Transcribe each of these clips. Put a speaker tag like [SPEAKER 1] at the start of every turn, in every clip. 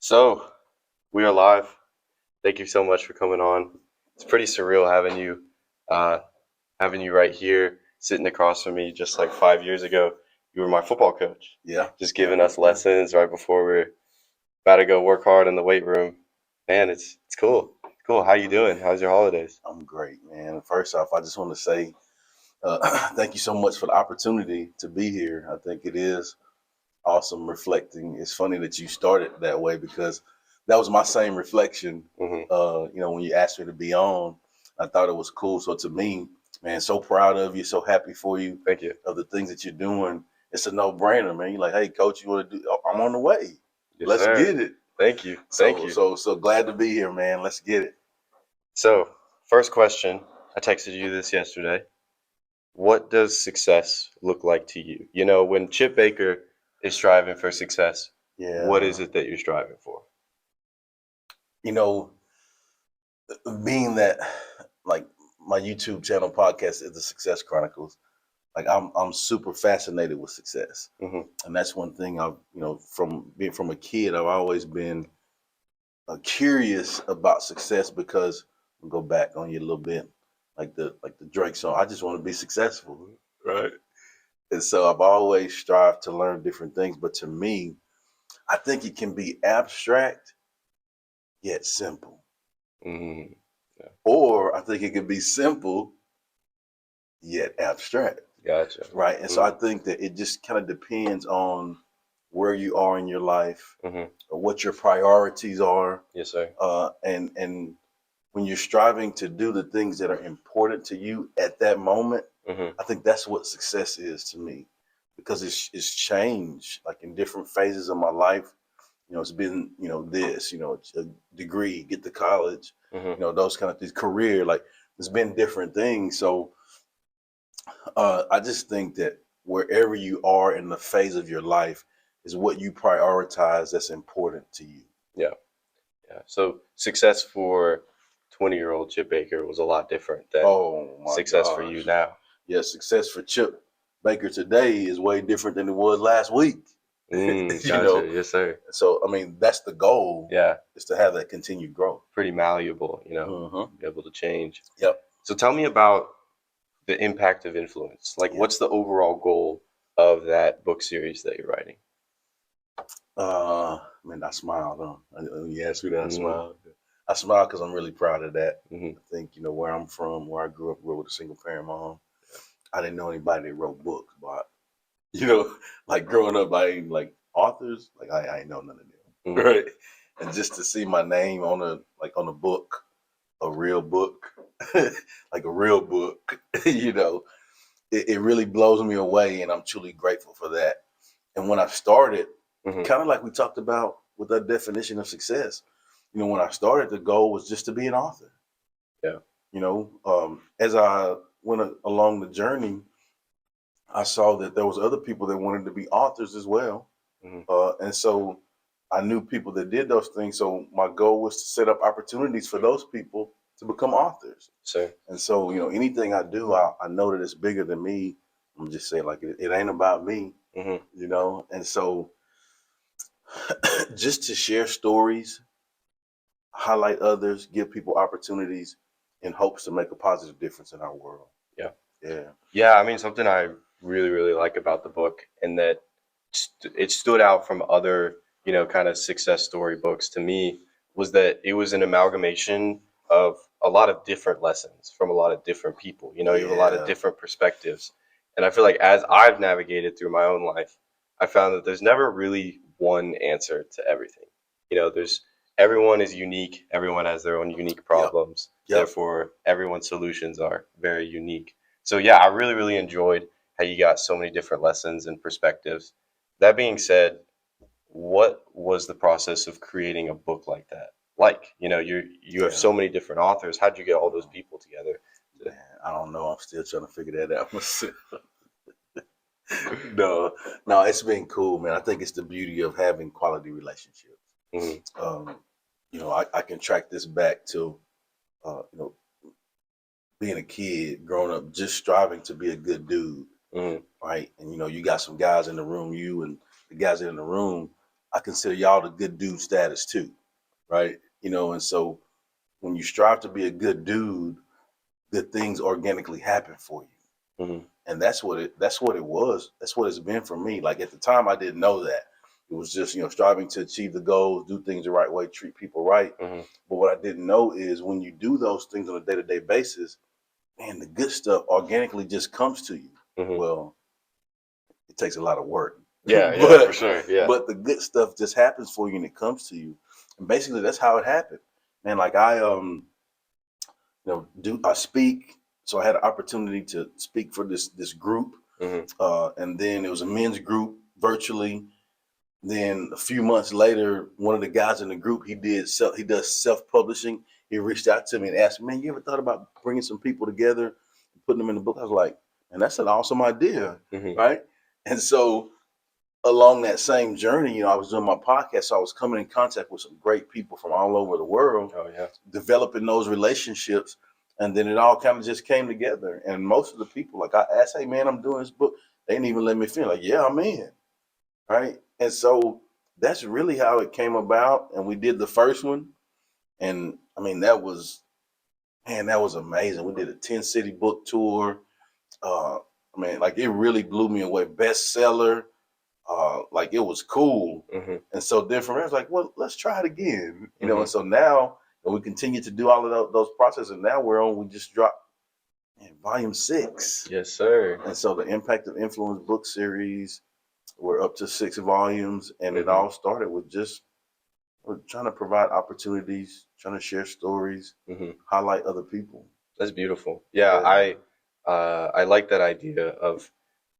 [SPEAKER 1] So, we are live. Thank you so much for coming on. It's pretty surreal uh, having you right here, sitting across from me. Just like 5 years ago, you were my football coach.
[SPEAKER 2] Yeah.
[SPEAKER 1] Just giving us lessons right before we're about to go work hard in the weight room. Man, it's cool. Cool. How you doing? How's your holidays?
[SPEAKER 2] I'm great, man. First off, I just want to say thank you so much for the opportunity to be here. I think it is awesome reflecting. It's funny that you started that way because that was my same reflection. When you asked me to be on, I thought it was cool. So to me, man, so proud of you, so happy for you.
[SPEAKER 1] Thank you.
[SPEAKER 2] Of the things that you're doing. It's a no-brainer, man. You're like, hey, coach, you want to do? I'm on the way.
[SPEAKER 1] Yes,
[SPEAKER 2] Let's
[SPEAKER 1] sir.
[SPEAKER 2] get it.
[SPEAKER 1] Thank you. Thank you.
[SPEAKER 2] So glad to be here, man. Let's get it.
[SPEAKER 1] So, first question. I texted you this yesterday. What does success look like to you? You know, when Chip Baker is striving for success,
[SPEAKER 2] Yeah.
[SPEAKER 1] what is it that you're striving for?
[SPEAKER 2] You know, being that like my YouTube channel podcast is the Success Chronicles, like I'm super fascinated with success. And that's one thing I've, from being from a kid, I've always been curious about success because I'll go back on you a little bit, like the Drake song. I just want to be successful, right? And so I've always strived to learn different things. But to me, I think it can be abstract yet simple.
[SPEAKER 1] Mm-hmm. Yeah.
[SPEAKER 2] Or I think it can be simple yet abstract.
[SPEAKER 1] Gotcha.
[SPEAKER 2] Right. And so I think that it just kind of depends on where you are in your life, or what your priorities are.
[SPEAKER 1] Yes, sir.
[SPEAKER 2] And when you're striving to do the things that are important to you at that moment, I think that's what success is to me, because it's changed like in different phases of my life. It's been, this, a degree, get to college, those kind of things, career, like there's been different things. So I just think that wherever you are in the phase of your life is what you prioritize that's important to you.
[SPEAKER 1] Yeah. Yeah. So success for 20-year-old Chip Baker was a lot different than success for you now.
[SPEAKER 2] Yeah, success for Chip Baker today is way different than it was last week.
[SPEAKER 1] Gotcha. Yes, sir.
[SPEAKER 2] So, I mean, that's the goal.
[SPEAKER 1] Yeah.
[SPEAKER 2] Is to have that continued growth.
[SPEAKER 1] Pretty malleable, be able to change.
[SPEAKER 2] Yep.
[SPEAKER 1] So tell me about the impact of influence. Like, what's the overall goal of that book series that you're writing?
[SPEAKER 2] Man, I smiled. When you asked me that, I smiled. I smile because I'm really proud of that. I think, where I'm from, where I grew up with a single parent mom, I didn't know anybody that wrote books, but, like growing up, I ain't like authors, like I ain't know none of them, right? And just to see my name on a book, a real book, like a real book, it really blows me away, and I'm truly grateful for that. And when I started, kind of like we talked about with that definition of success, when I started, the goal was just to be an author.
[SPEAKER 1] Yeah.
[SPEAKER 2] As I went along the journey, I saw that there was other people that wanted to be authors as well. And so I knew people that did those things. So my goal was to set up opportunities for those people to become authors.
[SPEAKER 1] Sure.
[SPEAKER 2] And so, anything I do, I know that it's bigger than me. I'm just saying, like, it ain't about me, and so just to share stories, highlight others, give people opportunities in hopes to make a positive difference in our world.
[SPEAKER 1] Yeah.
[SPEAKER 2] Yeah.
[SPEAKER 1] Yeah. I mean, something I really, really like about the book, and that it stood out from other, kind of success story books to me, was that it was an amalgamation of a lot of different lessons from a lot of different people. You have a lot of different perspectives. And I feel like as I've navigated through my own life, I found that there's never really one answer to everything. Everyone is unique. Everyone has their own unique problems.
[SPEAKER 2] Yep.
[SPEAKER 1] Therefore, everyone's solutions are very unique. So yeah, I really, really enjoyed how you got so many different lessons and perspectives. That being said, what was the process of creating a book like that? Like, you have so many different authors. How'd you get all those people together?
[SPEAKER 2] Man, I don't know. I'm still trying to figure that out myself. No, it's been cool, man. I think it's the beauty of having quality relationships. I can track this back to, being a kid, growing up, just striving to be a good dude, right? And you got some guys in the room, you and the guys in the room, I consider y'all the good dude status too, right? And so when you strive to be a good dude, good things organically happen for you. And that's what it was. That's what it's been for me. Like at the time, I didn't know that. It was just striving to achieve the goals, do things the right way, treat people right. But what I didn't know is when you do those things on a day-to-day basis, man, the good stuff organically just comes to you. Well, it takes a lot of work.
[SPEAKER 1] Yeah,
[SPEAKER 2] but,
[SPEAKER 1] for sure. Yeah.
[SPEAKER 2] But the good stuff just happens for you and it comes to you. And basically that's how it happened. Man, like I I speak. So I had an opportunity to speak for this group. And then it was a men's group virtually. Then a few months later, one of the guys in the group, he does self-publishing. He reached out to me and asked me, man, you ever thought about bringing some people together and putting them in the book? I was like, man, that's an awesome idea, right? And so along that same journey, I was doing my podcast, so I was coming in contact with some great people from all over the world, developing those relationships, and then it all kind of just came together. And most of the people, like I asked, hey man, I'm doing this book. They didn't even let me feel like, yeah, I'm in, right? And so that's really how it came about. And we did the first one, and I mean that was amazing. We did a 10-city book tour. I mean, like it really blew me away. Bestseller. Like it was cool. And so then from there, it's like, well, let's try it again. And so now we continue to do all of those processes. And now we just dropped volume 6.
[SPEAKER 1] Yes, sir.
[SPEAKER 2] And so the Impact of Influence book series, we're up to 6 volumes. And it all started with we're trying to provide opportunities, trying to share stories, highlight other people.
[SPEAKER 1] That's beautiful. Yeah, I like that idea of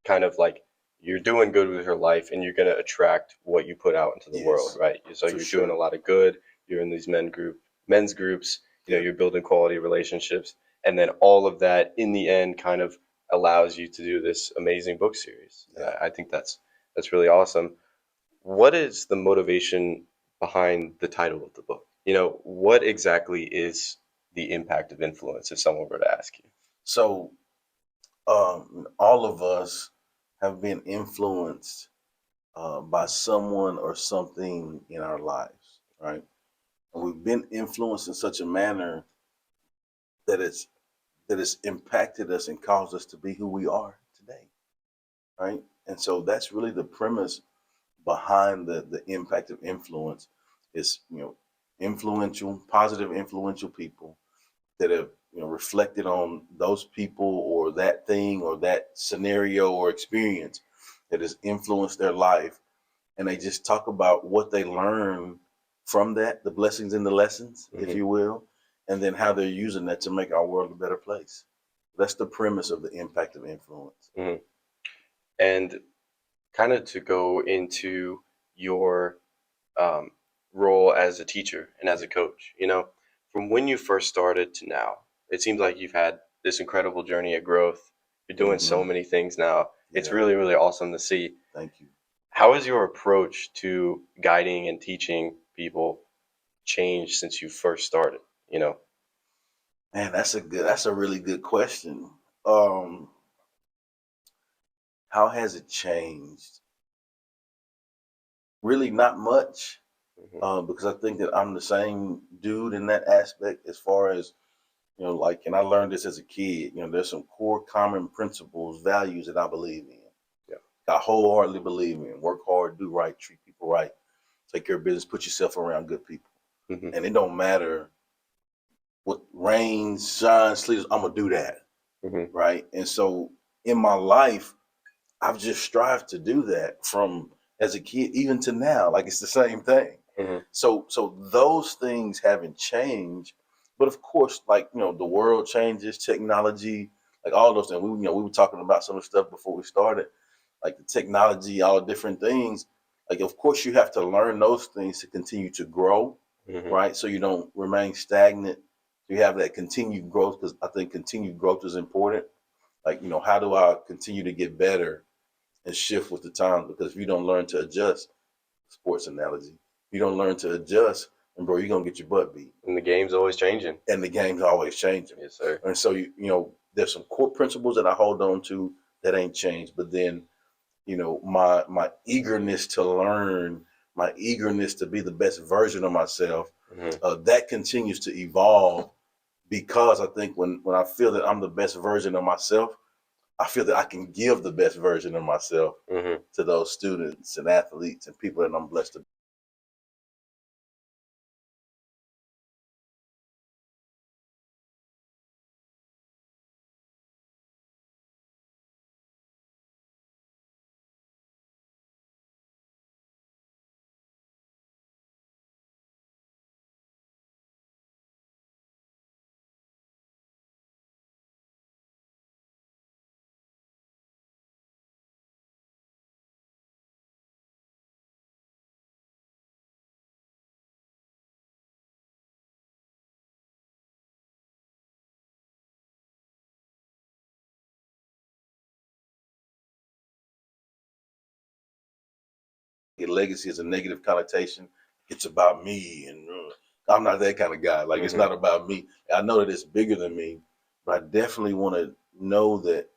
[SPEAKER 1] kind of like you're doing good with your life and you're going to attract what you put out into the world, right? So you're doing a lot of good. You're in these men's groups, you're building quality relationships. And then all of that in the end kind of allows you to do this amazing book series. I think that's really awesome. What is the motivation behind the title of the book? What exactly is the impact of influence if someone were to ask you?
[SPEAKER 2] So all of us have been influenced by someone or something in our lives, right? And we've been influenced in such a manner that it's impacted us and caused us to be who we are today, right? And so that's really the premise behind the impact of influence. Is positive influential people that have reflected on those people or that thing or that scenario or experience that has influenced their life, and they just talk about what they learned from that, the blessings and the lessons, if you will, and then how they're using that to make our world a better place. That's the premise of the impact of influence.
[SPEAKER 1] And kind of to go into your role as a teacher and as a coach, from when you first started to now, it seems like you've had this incredible journey of growth. You're doing so many things now. It's really, really awesome to see.
[SPEAKER 2] Thank you.
[SPEAKER 1] How has your approach to guiding and teaching people changed since you first started?
[SPEAKER 2] Man, that's a really good question. How has it changed? Really not much, because I think that I'm the same dude in that aspect as far as, like, and I learned this as a kid, there's some core common principles, values that I believe in. I wholeheartedly believe in. Work hard, do right, treat people right, take care of business, put yourself around good people. And it don't matter what rains, shines, sleets, I'm going to do that. Right. And so in my life, I've just strived to do that from as a kid, even to now. Like it's the same thing. So those things haven't changed. But of course, like, the world changes, technology, like all those things. We were talking about some of the stuff before we started, like the technology, all the different things. Like, of course, you have to learn those things to continue to grow, right? So you don't remain stagnant. You have that continued growth, because I think continued growth is important. Like, how do I continue to get better and shift with the times? Because if you don't learn to adjust, sports analogy, you don't learn to adjust, and bro, you're gonna get your butt beat.
[SPEAKER 1] And the game's always changing.
[SPEAKER 2] And the game's always changing.
[SPEAKER 1] Yes, sir.
[SPEAKER 2] And so there's some core principles that I hold on to that ain't changed. But then, my eagerness to learn, my eagerness to be the best version of myself, that continues to evolve, because I think when I feel that I'm the best version of myself, I feel that I can give the best version of myself to those students and athletes and people that I'm blessed to. Legacy is a negative connotation. It's about me, and I'm not that kind of guy. Like, it's not about me. I know that it's bigger than me, but I definitely want to know that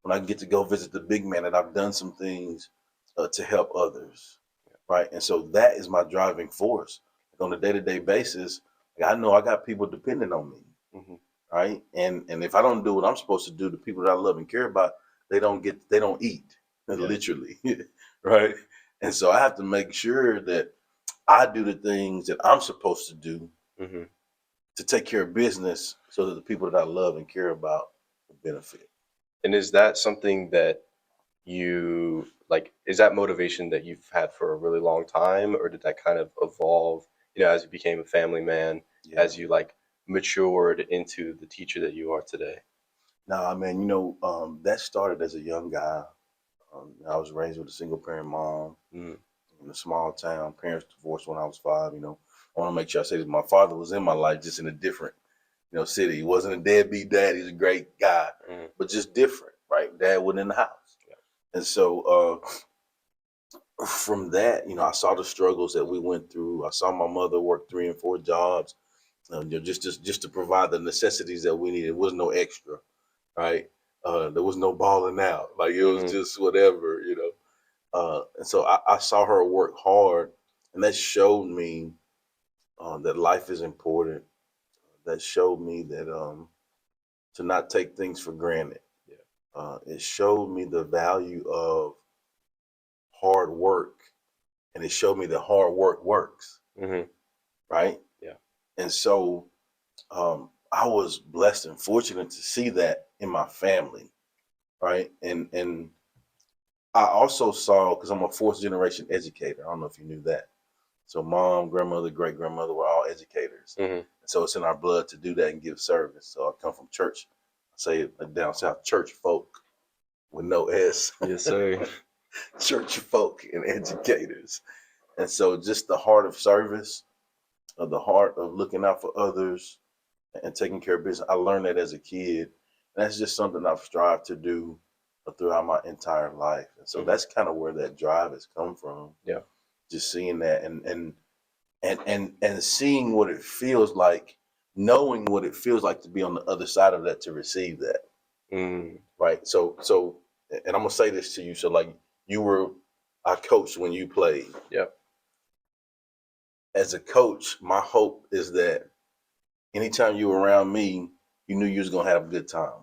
[SPEAKER 2] when I get to go visit the big man, that I've done some things to help others, right? And so that is my driving force. Like, on a day-to-day basis, like, I know I got people depending on me, right? And if I don't do what I'm supposed to do, the people that I love and care about, they don't eat, literally, right? And so I have to make sure that I do the things that I'm supposed to do to take care of business, so that the people that I love and care about will benefit.
[SPEAKER 1] And is that something that you like, is that motivation that you've had for a really long time, or did that kind of evolve, as you became a family man, as you like matured into the teacher that you are today?
[SPEAKER 2] Nah, man, that started as a young guy. I was raised with a single parent mom in a small town. Parents divorced when I was 5. I want to make sure I say this. My father was in my life, just in a different, city. He wasn't a deadbeat dad. He's a great guy, but just different, right? Dad wasn't in the house. And so from that, I saw the struggles that we went through. I saw my mother work 3 and 4 jobs, just to provide the necessities that we needed. There was no extra, right? There was no balling out. Like, it was just whatever. And so I saw her work hard, and that showed me that life is important. That showed me that to not take things for granted. It showed me the value of hard work, and it showed me that hard work works, right?
[SPEAKER 1] Yeah.
[SPEAKER 2] And so I was blessed and fortunate to see that in my family, right? And I also saw, because I'm a 4th generation educator. I don't know if you knew that. So mom, grandmother, great grandmother were all educators. And so it's in our blood to do that and give service. So I come from church. I say it down south, church folk with no S.
[SPEAKER 1] Yes, sir.
[SPEAKER 2] Church folk and educators. And so just the heart of service, the heart of looking out for others and taking care of business. I learned that as a kid. And that's just something I've strived to do throughout my entire life. And so that's kind of where that drive has come from.
[SPEAKER 1] Yeah.
[SPEAKER 2] Just seeing that and seeing what it feels like, knowing what it feels like to be on the other side of that, to receive that. Right. So and I'm gonna say this to you. So, like, I coached when you played.
[SPEAKER 1] Yeah.
[SPEAKER 2] As a coach, my hope is that anytime you were around me, you knew you was gonna have a good time.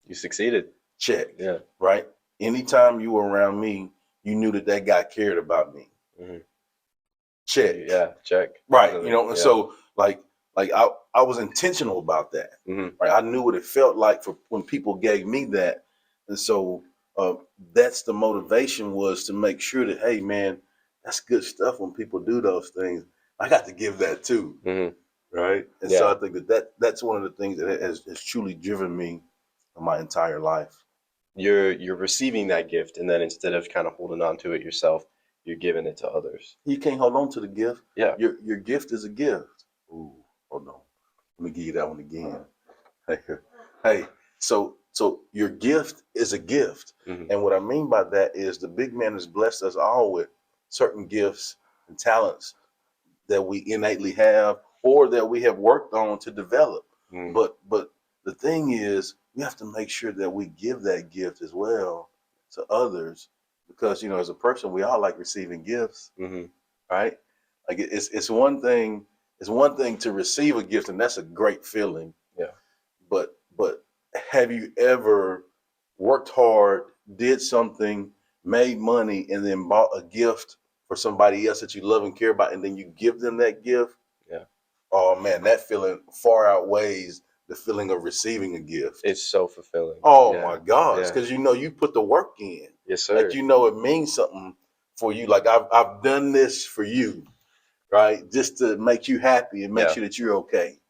[SPEAKER 1] You succeeded.
[SPEAKER 2] Check.
[SPEAKER 1] Yeah.
[SPEAKER 2] Right. Anytime you were around me, you knew that guy cared about me. Check.
[SPEAKER 1] Yeah. Check.
[SPEAKER 2] Right. And so like I was intentional about that. Right. I knew what it felt like for when people gave me that. And so that's the motivation, was to make sure that, hey man, that's good stuff when people do those things. I got to give that too. Right. And so I think that's one of the things that has truly driven me my entire life.
[SPEAKER 1] You're receiving that gift, and then instead of kind of holding on to it yourself, you're giving it to others.
[SPEAKER 2] You can't hold on to the gift.
[SPEAKER 1] Yeah.
[SPEAKER 2] Your gift is a gift. Ooh, hold on. Let me give you that one again. Hey, so your gift is a gift. And what I mean by that is the big man has blessed us all with certain gifts and talents that we innately have, or that we have worked on to develop. But the thing is, we have to make sure that we give that gift as well to others, because as a person, we all like receiving gifts. right? Like it's one thing. It's one thing to receive a gift, and that's a great feeling.
[SPEAKER 1] Yeah.
[SPEAKER 2] But have you ever worked hard, did something, made money, and then bought a gift for somebody else that you love and care about, and then you give them that gift?
[SPEAKER 1] Yeah.
[SPEAKER 2] Oh man, that feeling far outweighs the feeling of receiving a gift.
[SPEAKER 1] It's so fulfilling.
[SPEAKER 2] Oh
[SPEAKER 1] Yeah.
[SPEAKER 2] my gosh,
[SPEAKER 1] Yeah.
[SPEAKER 2] because you put the work in.
[SPEAKER 1] Yes, sir.
[SPEAKER 2] Like it means something for you. Like I've done this for you, right? Just to make you happy and make
[SPEAKER 1] Yeah.
[SPEAKER 2] sure that you're okay.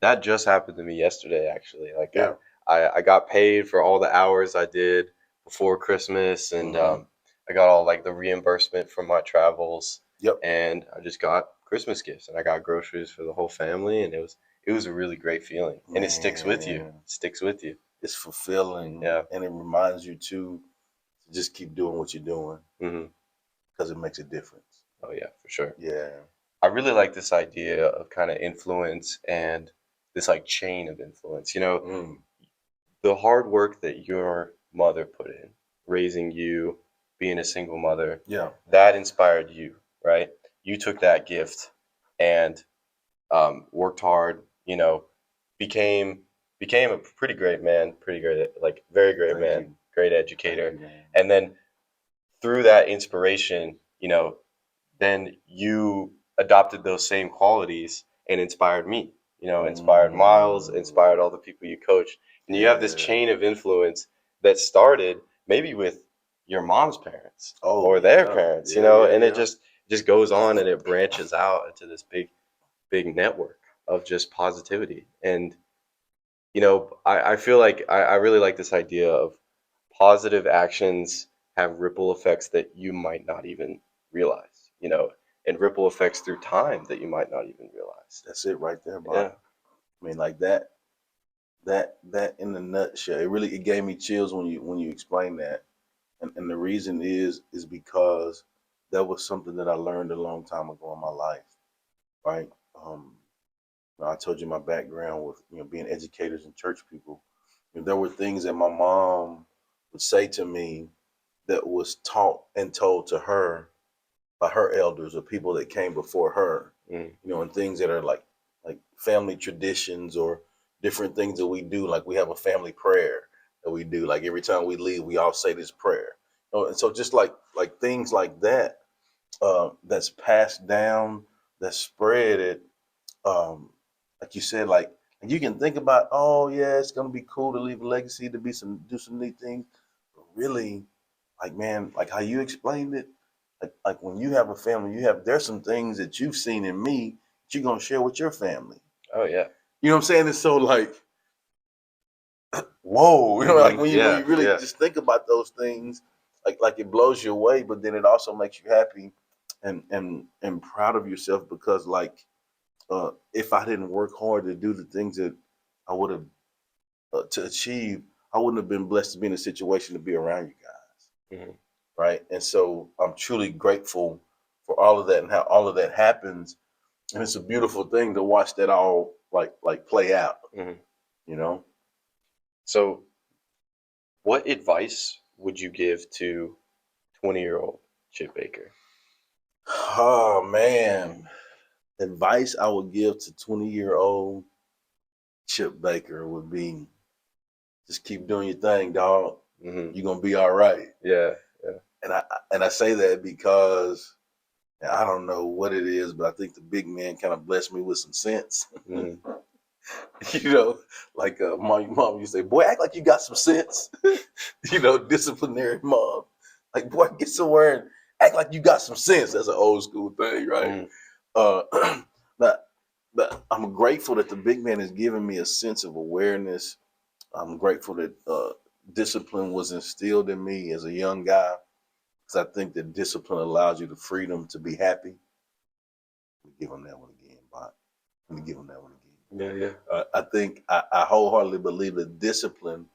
[SPEAKER 1] That just happened to me yesterday, actually. Like
[SPEAKER 2] Yeah.
[SPEAKER 1] I got paid for all the hours I did before Christmas, and I got all like the reimbursement from my travels,
[SPEAKER 2] Yep.
[SPEAKER 1] and I just got Christmas gifts, and I got groceries for the whole family, and it was a really great feeling, and it sticks with you.
[SPEAKER 2] Man.
[SPEAKER 1] It sticks with you.
[SPEAKER 2] It's fulfilling.
[SPEAKER 1] Yeah.
[SPEAKER 2] And it reminds you too to just keep doing what you're doing
[SPEAKER 1] Hmm.
[SPEAKER 2] because it makes a difference.
[SPEAKER 1] Oh yeah, for sure.
[SPEAKER 2] Yeah.
[SPEAKER 1] I really like this idea of kind of influence and this like chain of influence.
[SPEAKER 2] Mm.
[SPEAKER 1] The hard work that your mother put in, raising you, being a single mother,
[SPEAKER 2] Yeah.
[SPEAKER 1] that inspired you, right? You took that gift and worked hard, became became a pretty great man, pretty great, like very great
[SPEAKER 2] Thank
[SPEAKER 1] man,
[SPEAKER 2] you.
[SPEAKER 1] great
[SPEAKER 2] Thank
[SPEAKER 1] educator.
[SPEAKER 2] you, man.
[SPEAKER 1] And then through that inspiration, then you adopted those same qualities and inspired me, inspired Miles, inspired all the people you coached. And you have this
[SPEAKER 2] Yeah.
[SPEAKER 1] chain of influence that started maybe with your mom's parents
[SPEAKER 2] Oh,
[SPEAKER 1] or their
[SPEAKER 2] yeah.
[SPEAKER 1] parents,
[SPEAKER 2] Yeah,
[SPEAKER 1] and it
[SPEAKER 2] yeah.
[SPEAKER 1] just goes on and it branches out into this big network of just positivity. And I feel like I really like this idea of positive actions have ripple effects that you might not even realize, and ripple effects through time that you might not even realize.
[SPEAKER 2] That's it right there, Bott.
[SPEAKER 1] Yeah.
[SPEAKER 2] I mean, like that in a nutshell. It gave me chills when you explained that. And the reason is because that was something that I learned a long time ago in my life, right? Um, I told you my background with being educators and church people. There were things that my mom would say to me that was taught and told to her by her elders or people that came before her,
[SPEAKER 1] Mm.
[SPEAKER 2] and things that are like family traditions or different things that we do. Like we have a family prayer that we do. Like every time we leave, we all say this prayer. And so just like things like that, that's passed down, that's spread it. Like you said, like you can think about, oh yeah, it's gonna be cool to leave a legacy, to do some neat things. But really, like man, like how you explained it, like when you have a family, there's some things that you've seen in me that you're gonna share with your family.
[SPEAKER 1] Oh yeah.
[SPEAKER 2] You know what I'm saying? It's so like, whoa, like when
[SPEAKER 1] Yeah.
[SPEAKER 2] you really
[SPEAKER 1] Yeah.
[SPEAKER 2] just think about those things, like it blows you away, but then it also makes you happy and proud of yourself because like if I didn't work hard to do the things that I would have to achieve, I wouldn't have been blessed to be in a situation to be around you guys,
[SPEAKER 1] Hmm.
[SPEAKER 2] right? And so I'm truly grateful for all of that and how all of that happens, and it's a beautiful thing to watch that all like play out,
[SPEAKER 1] Hmm.
[SPEAKER 2] you know.
[SPEAKER 1] So, what advice would you give to 20-year-old Chip Baker?
[SPEAKER 2] Oh man, advice I would give to 20-year-old Chip Baker would be just keep doing your thing, dog.
[SPEAKER 1] Hmm.
[SPEAKER 2] You're gonna be all right.
[SPEAKER 1] Yeah. Yeah.
[SPEAKER 2] And I say that because I don't know what it is, but I think the big man kind of blessed me with some sense.
[SPEAKER 1] Hmm.
[SPEAKER 2] Like mom used to say, "Boy, act like you got some sense." Disciplinary mom. Like, boy, get somewhere and act like you got some sense. That's an old school thing, right?
[SPEAKER 1] Hmm.
[SPEAKER 2] Uh, but but I'm grateful that the big man has given me a sense of awareness. I'm grateful that discipline was instilled in me as a young guy because I think that discipline allows you the freedom to be happy. Let me give him that one again, Bot. Let me give him that one again.
[SPEAKER 1] Yeah. Yeah.
[SPEAKER 2] I think I wholeheartedly believe that discipline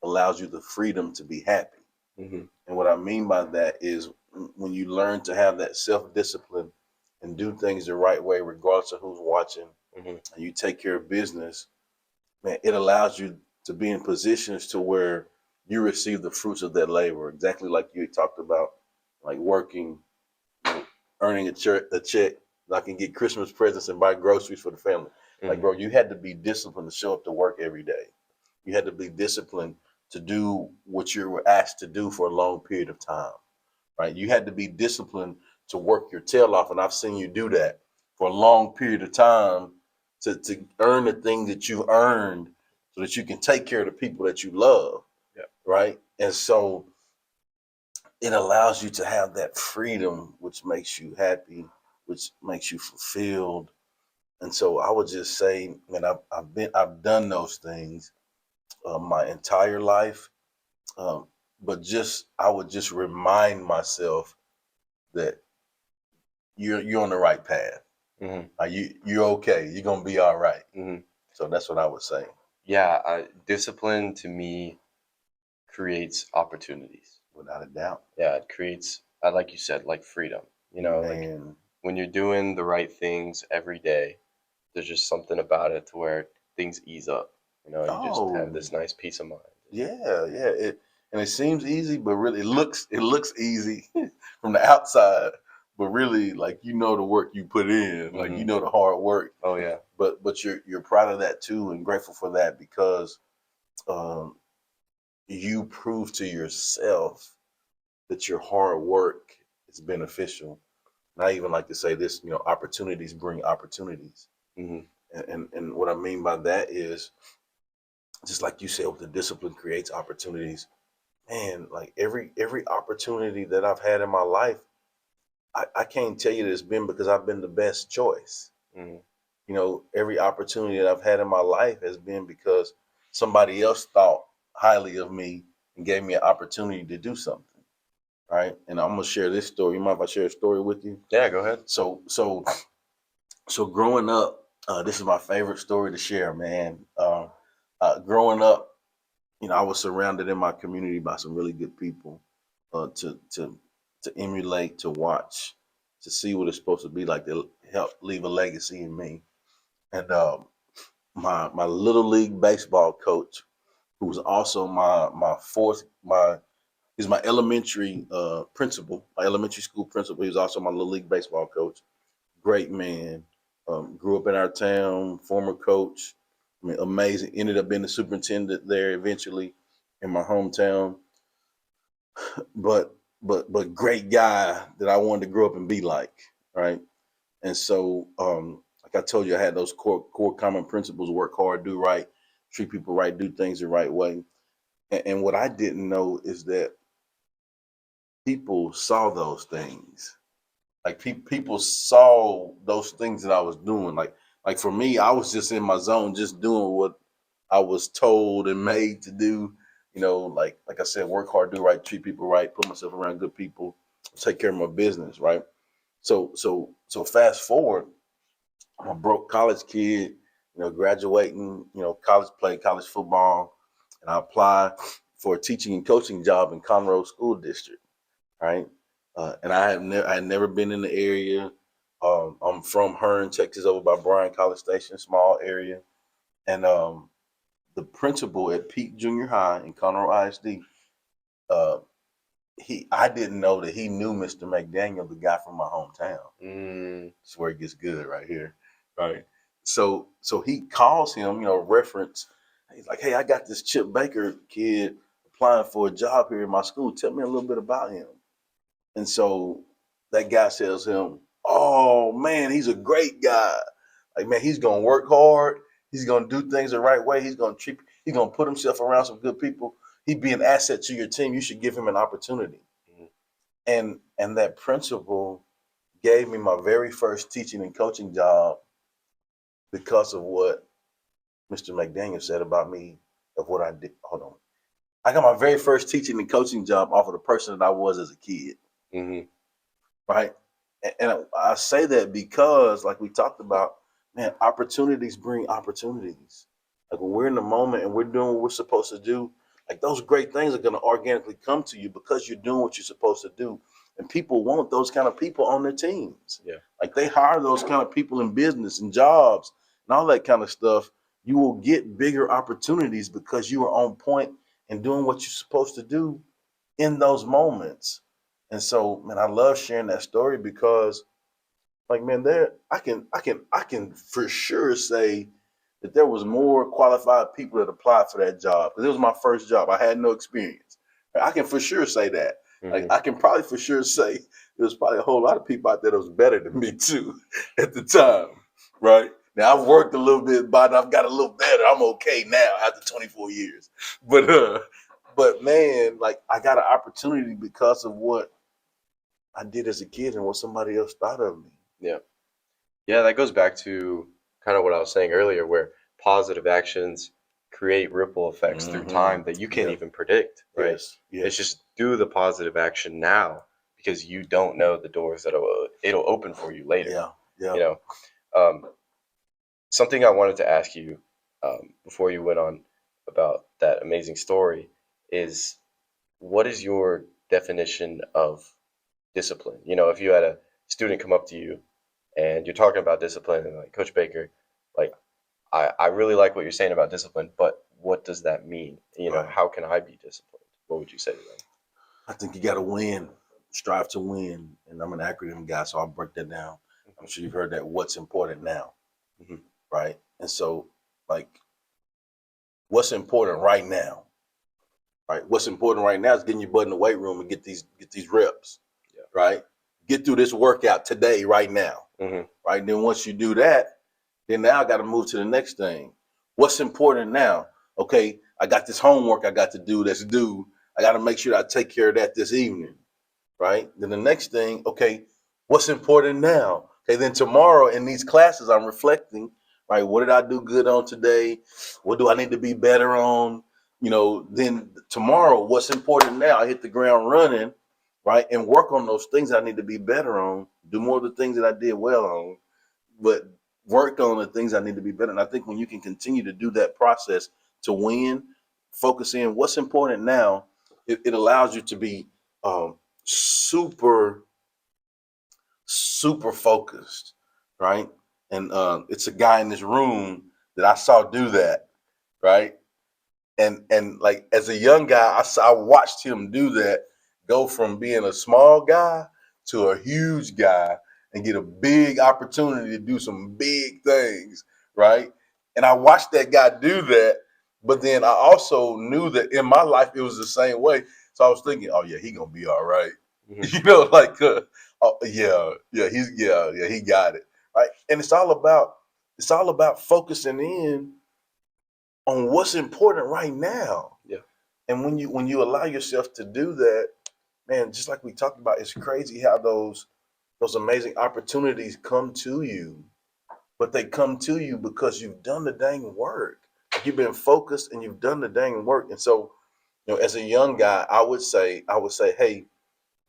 [SPEAKER 2] allows you the freedom to be happy.
[SPEAKER 1] Hmm.
[SPEAKER 2] And what I mean by that is when you learn to have that self discipline and do things the right way, regardless of who's watching,
[SPEAKER 1] Hmm.
[SPEAKER 2] and you take care of business, man, it allows you to be in positions to where you receive the fruits of that labor, exactly like you talked about, like working earning a check that I can get Christmas presents and buy groceries for the family. Like, bro, you had to be disciplined to show up to work every day. You had to be disciplined to do what you were asked to do for a long period of time, right? You had to be disciplined to work your tail off, and I've seen you do that for a long period of time to earn the things that you earned so that you can take care of the people that you love, right? And so it allows you to have that freedom, which makes you happy, which makes you fulfilled. And so I would just say, man, I've done those things my entire life, but I would just remind myself that you're on the right path. You're okay. You're gonna be all right. So that's what I would say.
[SPEAKER 1] Yeah, discipline to me creates opportunities.
[SPEAKER 2] Without a doubt.
[SPEAKER 1] Yeah, it creates, like you said, like freedom. You know, like when you're doing the right things every day, there's just something about it to where things ease up. You know, you just have this nice peace of mind.
[SPEAKER 2] Yeah. It seems easy, but really it looks easy from the outside. But really, like, the work you put in, like the hard work.
[SPEAKER 1] Oh yeah.
[SPEAKER 2] But you're proud of that too, and grateful for that because you prove to yourself that your hard work is beneficial. And I even like to say this, opportunities bring opportunities. And what I mean by that is, just like you said, with the discipline creates opportunities. Man, like every opportunity that I've had in my life, I can't tell you that it's been because I've been the best choice. Every opportunity that I've had in my life has been because somebody else thought highly of me and gave me an opportunity to do something. Right. And I'm gonna share this story. You mind if I share a story with you?
[SPEAKER 1] Yeah, go ahead.
[SPEAKER 2] So growing up, this is my favorite story to share, man. Growing up, I was surrounded in my community by some really good people to emulate, to watch, to see what it's supposed to be like, to help leave a legacy in me. And my little league baseball coach, who was also he's my elementary principal, my elementary school principal. He was also my little league baseball coach. Great man. Grew up in our town, former coach. I mean, amazing. Ended up being the superintendent there eventually in my hometown. But great guy that I wanted to grow up and be like, right? And so, like I told you, I had those core common principles: work hard, do right, treat people right, do things the right way. And what I didn't know is that people saw those things. Like people saw those things that I was doing. Like for me, I was just in my zone, just doing what I was told and made to do. Like I said, work hard, do right, treat people right, put myself around good people, take care of my business, right? So fast forward, I'm a broke college kid, graduating, playing college football, and I applied for a teaching and coaching job in Conroe School District, right? And I had never been in the area. I'm from Hearn, Texas, over by Bryan College Station, small area. And the principal at Peak Junior High in Conroe ISD, uh, I didn't know that he knew Mr. McDaniel, the guy from my hometown. That's where it gets good right here, right? So he calls him, reference. He's like, "Hey, I got this Chip Baker kid applying for a job here in my school. Tell me a little bit about him." And so that guy tells him, "Oh man, he's a great guy. Like, man, he's gonna work hard. He's gonna do things the right way. He's gonna put himself around some good people. He'd be an asset to your team. You should give him an opportunity." And that principal gave me my very first teaching and coaching job because of what Mr. McDaniel said about me, of what I did. Hold on. I got my very first teaching and coaching job off of the person that I was as a kid. Right. And I say that because, like we talked about, man, opportunities bring opportunities. Like when we're in the moment and we're doing what we're supposed to do, like those great things are going to organically come to you because you're doing what you're supposed to do. And people want those kind of people on their teams.
[SPEAKER 1] Yeah.
[SPEAKER 2] Like they hire those kind of people in business and jobs and all that kind of stuff. You will get bigger opportunities because you are on point and doing what you're supposed to do in those moments. And so, man, I love sharing that story because Like, man, I can for sure say that there was more qualified people that applied for that job because it was my first job. I had no experience. I can for sure say that. Like,
[SPEAKER 1] Mm-hmm.
[SPEAKER 2] I can probably for sure say there was probably a whole lot of people out there that was better than me too at the time, right? Now I've worked a little bit, but I've got a little better. I'm okay now after 24 years. But man, like I got an opportunity because of what I did as a kid and what somebody else thought of me.
[SPEAKER 1] Yeah. Yeah, that goes back to kind of what I was saying earlier, where positive actions create ripple effects through
[SPEAKER 2] Mm-hmm.
[SPEAKER 1] time that you can't
[SPEAKER 2] Yeah.
[SPEAKER 1] even predict, right?
[SPEAKER 2] Yes.
[SPEAKER 1] It's
[SPEAKER 2] Yes.
[SPEAKER 1] just do the positive action now because you don't know the doors that it'll open for you later.
[SPEAKER 2] Yeah. Yeah.
[SPEAKER 1] You know, um, something I wanted to ask you before you went on about that amazing story is what is your definition of discipline? You know, if you had a student come up to you and you're talking about discipline and like Coach Baker, like I really like what you're saying about discipline, but what does that mean? You know,
[SPEAKER 2] Right.
[SPEAKER 1] how can I be disciplined? What would you say to them?
[SPEAKER 2] I think you got to win, strive to win. And I'm an acronym guy, so I'll break that down. I'm sure you've heard that. What's important now,
[SPEAKER 1] Mm-hmm.
[SPEAKER 2] right? And so, like, what's important right now, right? What's important right now is getting your butt in the weight room and get these reps,
[SPEAKER 1] Yeah.
[SPEAKER 2] right? Get through this workout today, right now,
[SPEAKER 1] Mm-hmm.
[SPEAKER 2] right? And then once you do that, then now I got to move to the next thing. What's important now? Okay, I got this homework I got to do that's due. I got to make sure I take care of that this evening, right? Then the next thing, okay, what's important now? Okay, then tomorrow in these classes, I'm reflecting, right? What did I do good on today? What do I need to be better on? Then tomorrow, what's important now? I hit the ground running, right? And work on those things I need to be better on, do more of the things that I did well on, but worked on the things I need to be better. And I think when you can continue to do that process to win, focus in what's important now, it allows you to be super, super focused, right? And it's a guy in this room that I saw do that, right? And like as a young guy, I watched him do that, go from being a small guy to a huge guy and get a big opportunity to do some big things, right? And I watched that guy do that, but then I also knew that in my life it was the same way. So I was thinking, oh yeah, he gonna be all right,
[SPEAKER 1] Mm-hmm.
[SPEAKER 2] like, oh yeah, he got it, right? And it's all about focusing in on what's important right now.
[SPEAKER 1] Yeah.
[SPEAKER 2] And when you allow yourself to do that, man, just like we talked about, it's crazy how those amazing opportunities come to you. But they come to you because you've done the dang work. You've been focused and you've done the dang work. And so, as a young guy, I would say, hey,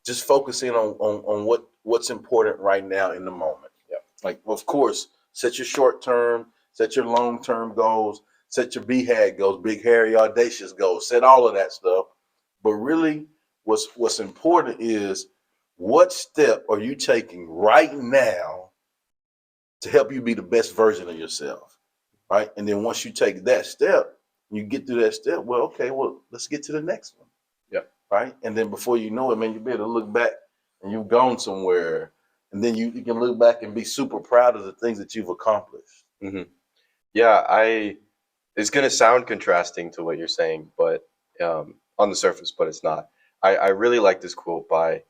[SPEAKER 2] just focus in on what's important right now in the moment.
[SPEAKER 1] Yeah.
[SPEAKER 2] Like, of course, set your short term, set your long term goals, set your BHAG goals, big hairy audacious goals, set all of that stuff. But really, what's important is what step are you taking right now to help you be the best version of yourself, right? And then once you take that step, you get through that step. Well, okay, well, let's get to the next one,
[SPEAKER 1] Yeah.
[SPEAKER 2] right? And then before you know it, man, you better look back and you've gone somewhere. And then you can look back and be super proud of the things that you've accomplished.
[SPEAKER 1] Mm-hmm. Yeah. It's going to sound contrasting to what you're saying, but on the surface, but it's not. I really like this quote by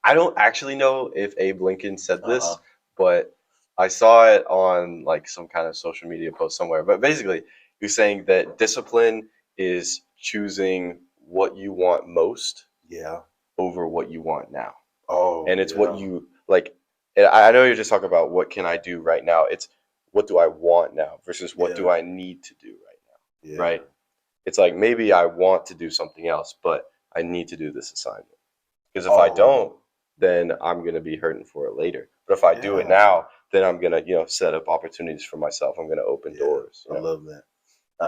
[SPEAKER 1] I don't actually know if Abe Lincoln said
[SPEAKER 2] Uh-huh.
[SPEAKER 1] this, but I saw it on like some kind of social media post somewhere. But basically, he's saying that discipline is choosing what you want most
[SPEAKER 2] Yeah.
[SPEAKER 1] over what you want now.
[SPEAKER 2] Oh,
[SPEAKER 1] And it's what
[SPEAKER 2] yeah.
[SPEAKER 1] you like. And I know you're just talking about what can I do right now. It's what do I want now versus what do
[SPEAKER 2] Yeah.
[SPEAKER 1] I need to do right now,
[SPEAKER 2] Yeah.
[SPEAKER 1] right? It's like maybe I want to do something else, but I need to do this assignment. Because if I
[SPEAKER 2] Oh,
[SPEAKER 1] don't, then I'm gonna be hurting for it later. But if I do it
[SPEAKER 2] yeah.
[SPEAKER 1] now, then I'm gonna, set up opportunities for myself. I'm gonna open
[SPEAKER 2] Yeah.
[SPEAKER 1] doors,
[SPEAKER 2] I love that.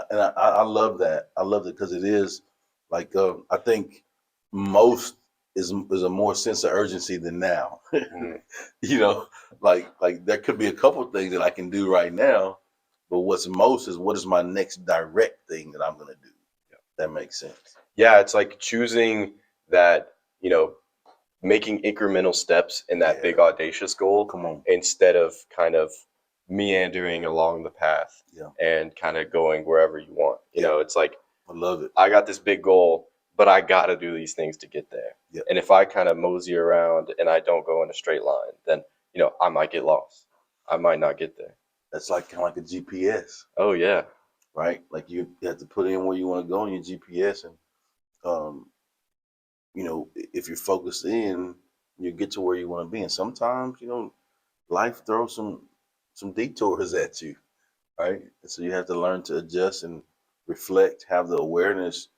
[SPEAKER 2] And I love that. I love it because it is like I think most is a more sense of urgency than now.
[SPEAKER 1] Hmm.
[SPEAKER 2] you know, like there could be a couple things that I can do right now, but what's most is what is my next direct thing that I'm gonna do. That makes sense.
[SPEAKER 1] Yeah, it's like choosing that, you know, making incremental steps in that
[SPEAKER 2] Yeah.
[SPEAKER 1] big audacious goal
[SPEAKER 2] Come on.
[SPEAKER 1] instead of kind of meandering along the path
[SPEAKER 2] Yeah.
[SPEAKER 1] and kind of going wherever you want. You know, it's like,
[SPEAKER 2] I love it.
[SPEAKER 1] I got this big goal, but I got to do these things to get there.
[SPEAKER 2] Yeah.
[SPEAKER 1] And if I kind of mosey around and I don't go in a straight line, then, you know, I might get lost. I might not get there.
[SPEAKER 2] That's like kind of like a GPS,
[SPEAKER 1] Oh, yeah.
[SPEAKER 2] right? Like you have to put in where you want to go on your GPS, and you know, if you're focused in, you get to where you want to be. And sometimes, you know, life throws some detours at you, right? And so you have to learn to adjust and reflect, have the awareness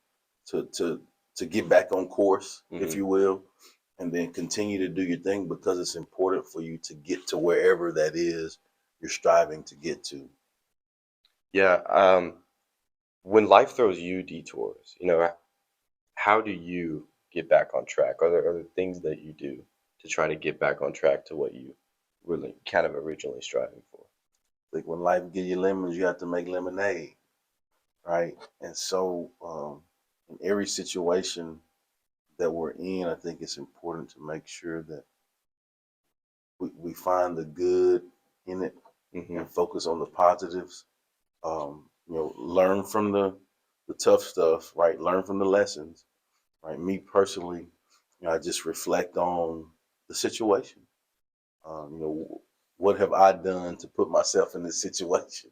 [SPEAKER 2] to get back on course, if you will, and then continue to do your thing because it's important for you to get to wherever that is you're striving to get to.
[SPEAKER 1] Yeah. When life throws you detours, you know, how do you get back on track? Are there things that you do to try to get back on track to what you really kind of originally striving for?
[SPEAKER 2] Like when life gives you lemons, you have to make lemonade, right? And so, in every situation that we're in, I think it's important to make sure that we find the good in it and focus on the positives. You know, learn from the tough stuff, right? Learn from the lessons, right? Me personally, you know, I just reflect on the situation. You know, what have I done to put myself in this situation?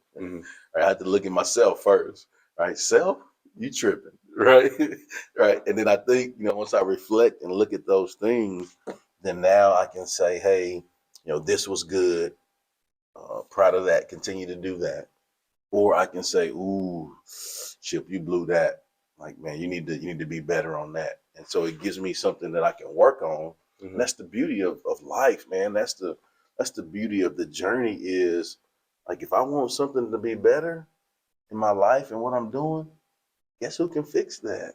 [SPEAKER 2] I had to look at myself first, right? Self, you tripping, right? Right. And then I think, you know, once I reflect and look at those things, then now I can say, hey, you know, this was good. Proud of that. Continue to do that. Or I can say, ooh, Chip, you blew that. Like, man, you need to be better on that. And so it gives me something that I can work on. And that's the beauty of life, man. That's the beauty of the journey is like if I want something to be better in my life and what I'm doing, guess who can fix that?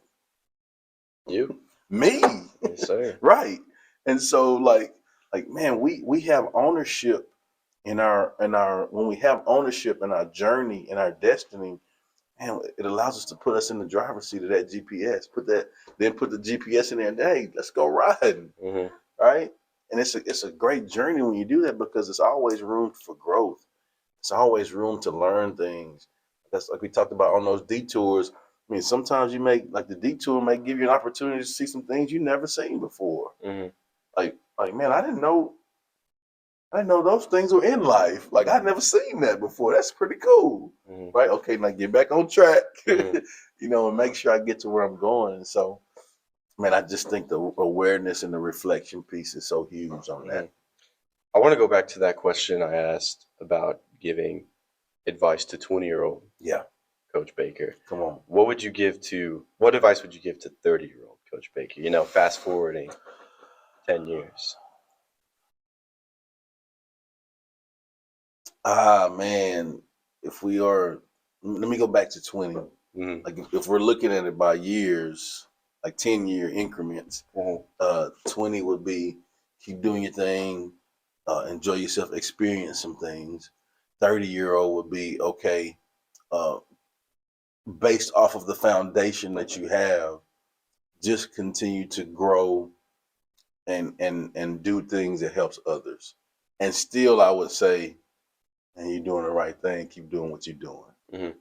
[SPEAKER 1] You.
[SPEAKER 2] Me.
[SPEAKER 1] Yes, sir.
[SPEAKER 2] Right. And so like man, we have ownership in our when we have ownership in our journey, in our destiny, man, it allows us to put us in the driver's seat of that GPS. Put the GPS in there and hey, let's go riding. Right? And it's a great journey when you do that because it's always room for growth. It's always room to learn things. That's like we talked about on those detours. I mean, sometimes you make like the detour may give you an opportunity to see some things you never seen before. Like man, I didn't know those things were in life. Like I'd never seen that before. That's pretty cool. Right? Okay, now get back on track. You know, and make sure I get to where I'm going. And so, man, I just think the awareness and the reflection piece is so huge on that.
[SPEAKER 1] I want to go back to that question I asked about giving advice to 20-year-old
[SPEAKER 2] Yeah.
[SPEAKER 1] Coach Baker.
[SPEAKER 2] Come on.
[SPEAKER 1] What advice would you give to 30-year-old Coach Baker? You know, fast forwarding 10 years.
[SPEAKER 2] Man, if we are, let me go back to 20. Like if we're looking at it by years, like 10-year increments, 20 would be keep doing your thing, enjoy yourself, experience some things. 30-year-old would be okay, uh, based off of the foundation that you have, just continue to grow and do things that helps others. And still, I would say, and you're doing the right thing. Keep doing what you're doing.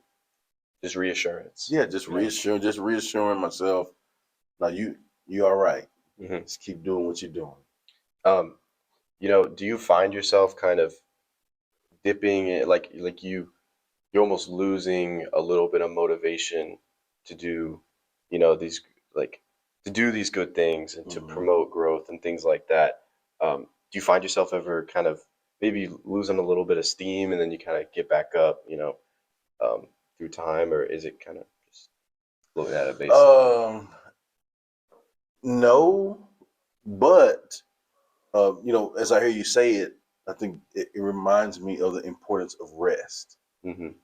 [SPEAKER 1] Just reassurance.
[SPEAKER 2] Yeah, just reassuring myself. Now you all right. Just keep doing what you're doing.
[SPEAKER 1] You know, do you find yourself kind of dipping it like you're almost losing a little bit of motivation to do, you know, these like to do these good things and to promote growth and things like that? Do you find yourself ever kind of maybe losing a little bit of steam and then you kind of get back up, you know, through time, or is it kind of just looking at it basically?
[SPEAKER 2] No, but you know, as I hear you say it, I think it reminds me of the importance of rest.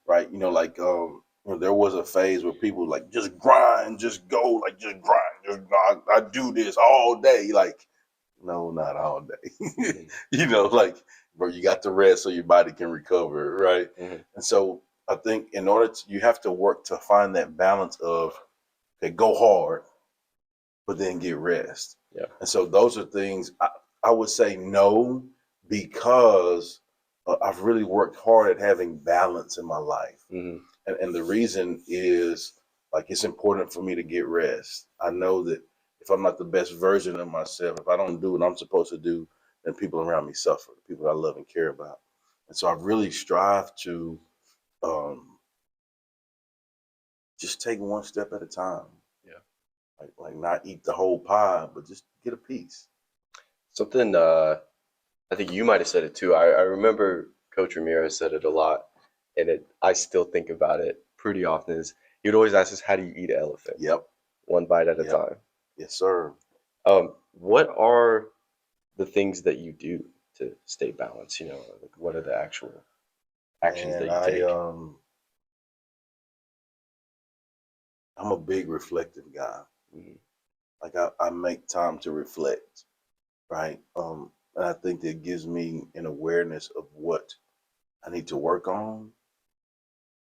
[SPEAKER 2] Right? You know, like you know, there was a phase where people like just grind, just go, like just grind, just grind. I do this all day. Like, no, not all day. You know, like, bro, you got to rest so your body can recover, right? And so I think in order to, you have to work to find that balance of okay, go hard, but then get rest.
[SPEAKER 1] Yeah.
[SPEAKER 2] And so those are things I would say no, because I've really worked hard at having balance in my life.
[SPEAKER 1] Mm-hmm.
[SPEAKER 2] And the reason is, like, it's important for me to get rest. I know that if I'm not the best version of myself, if I don't do what I'm supposed to do, then people around me suffer, the people I love and care about. And so I've really strived to um, just take one step at a time.
[SPEAKER 1] Yeah.
[SPEAKER 2] Like not eat the whole pie, but just get a piece.
[SPEAKER 1] Something I think you might have said it too. I remember Coach Ramirez said it a lot, and I still think about it pretty often. Is he'd always ask us, "How do you eat an elephant?
[SPEAKER 2] Yep.
[SPEAKER 1] One bite at a
[SPEAKER 2] Yep.
[SPEAKER 1] time."
[SPEAKER 2] Yes, sir.
[SPEAKER 1] What are the things that you do to stay balanced? Like what are the actual actions
[SPEAKER 2] And
[SPEAKER 1] that you take?
[SPEAKER 2] I'm a big reflective guy.
[SPEAKER 1] Mm-hmm.
[SPEAKER 2] Like I make time to reflect, right? And I think that gives me an awareness of what I need to work on,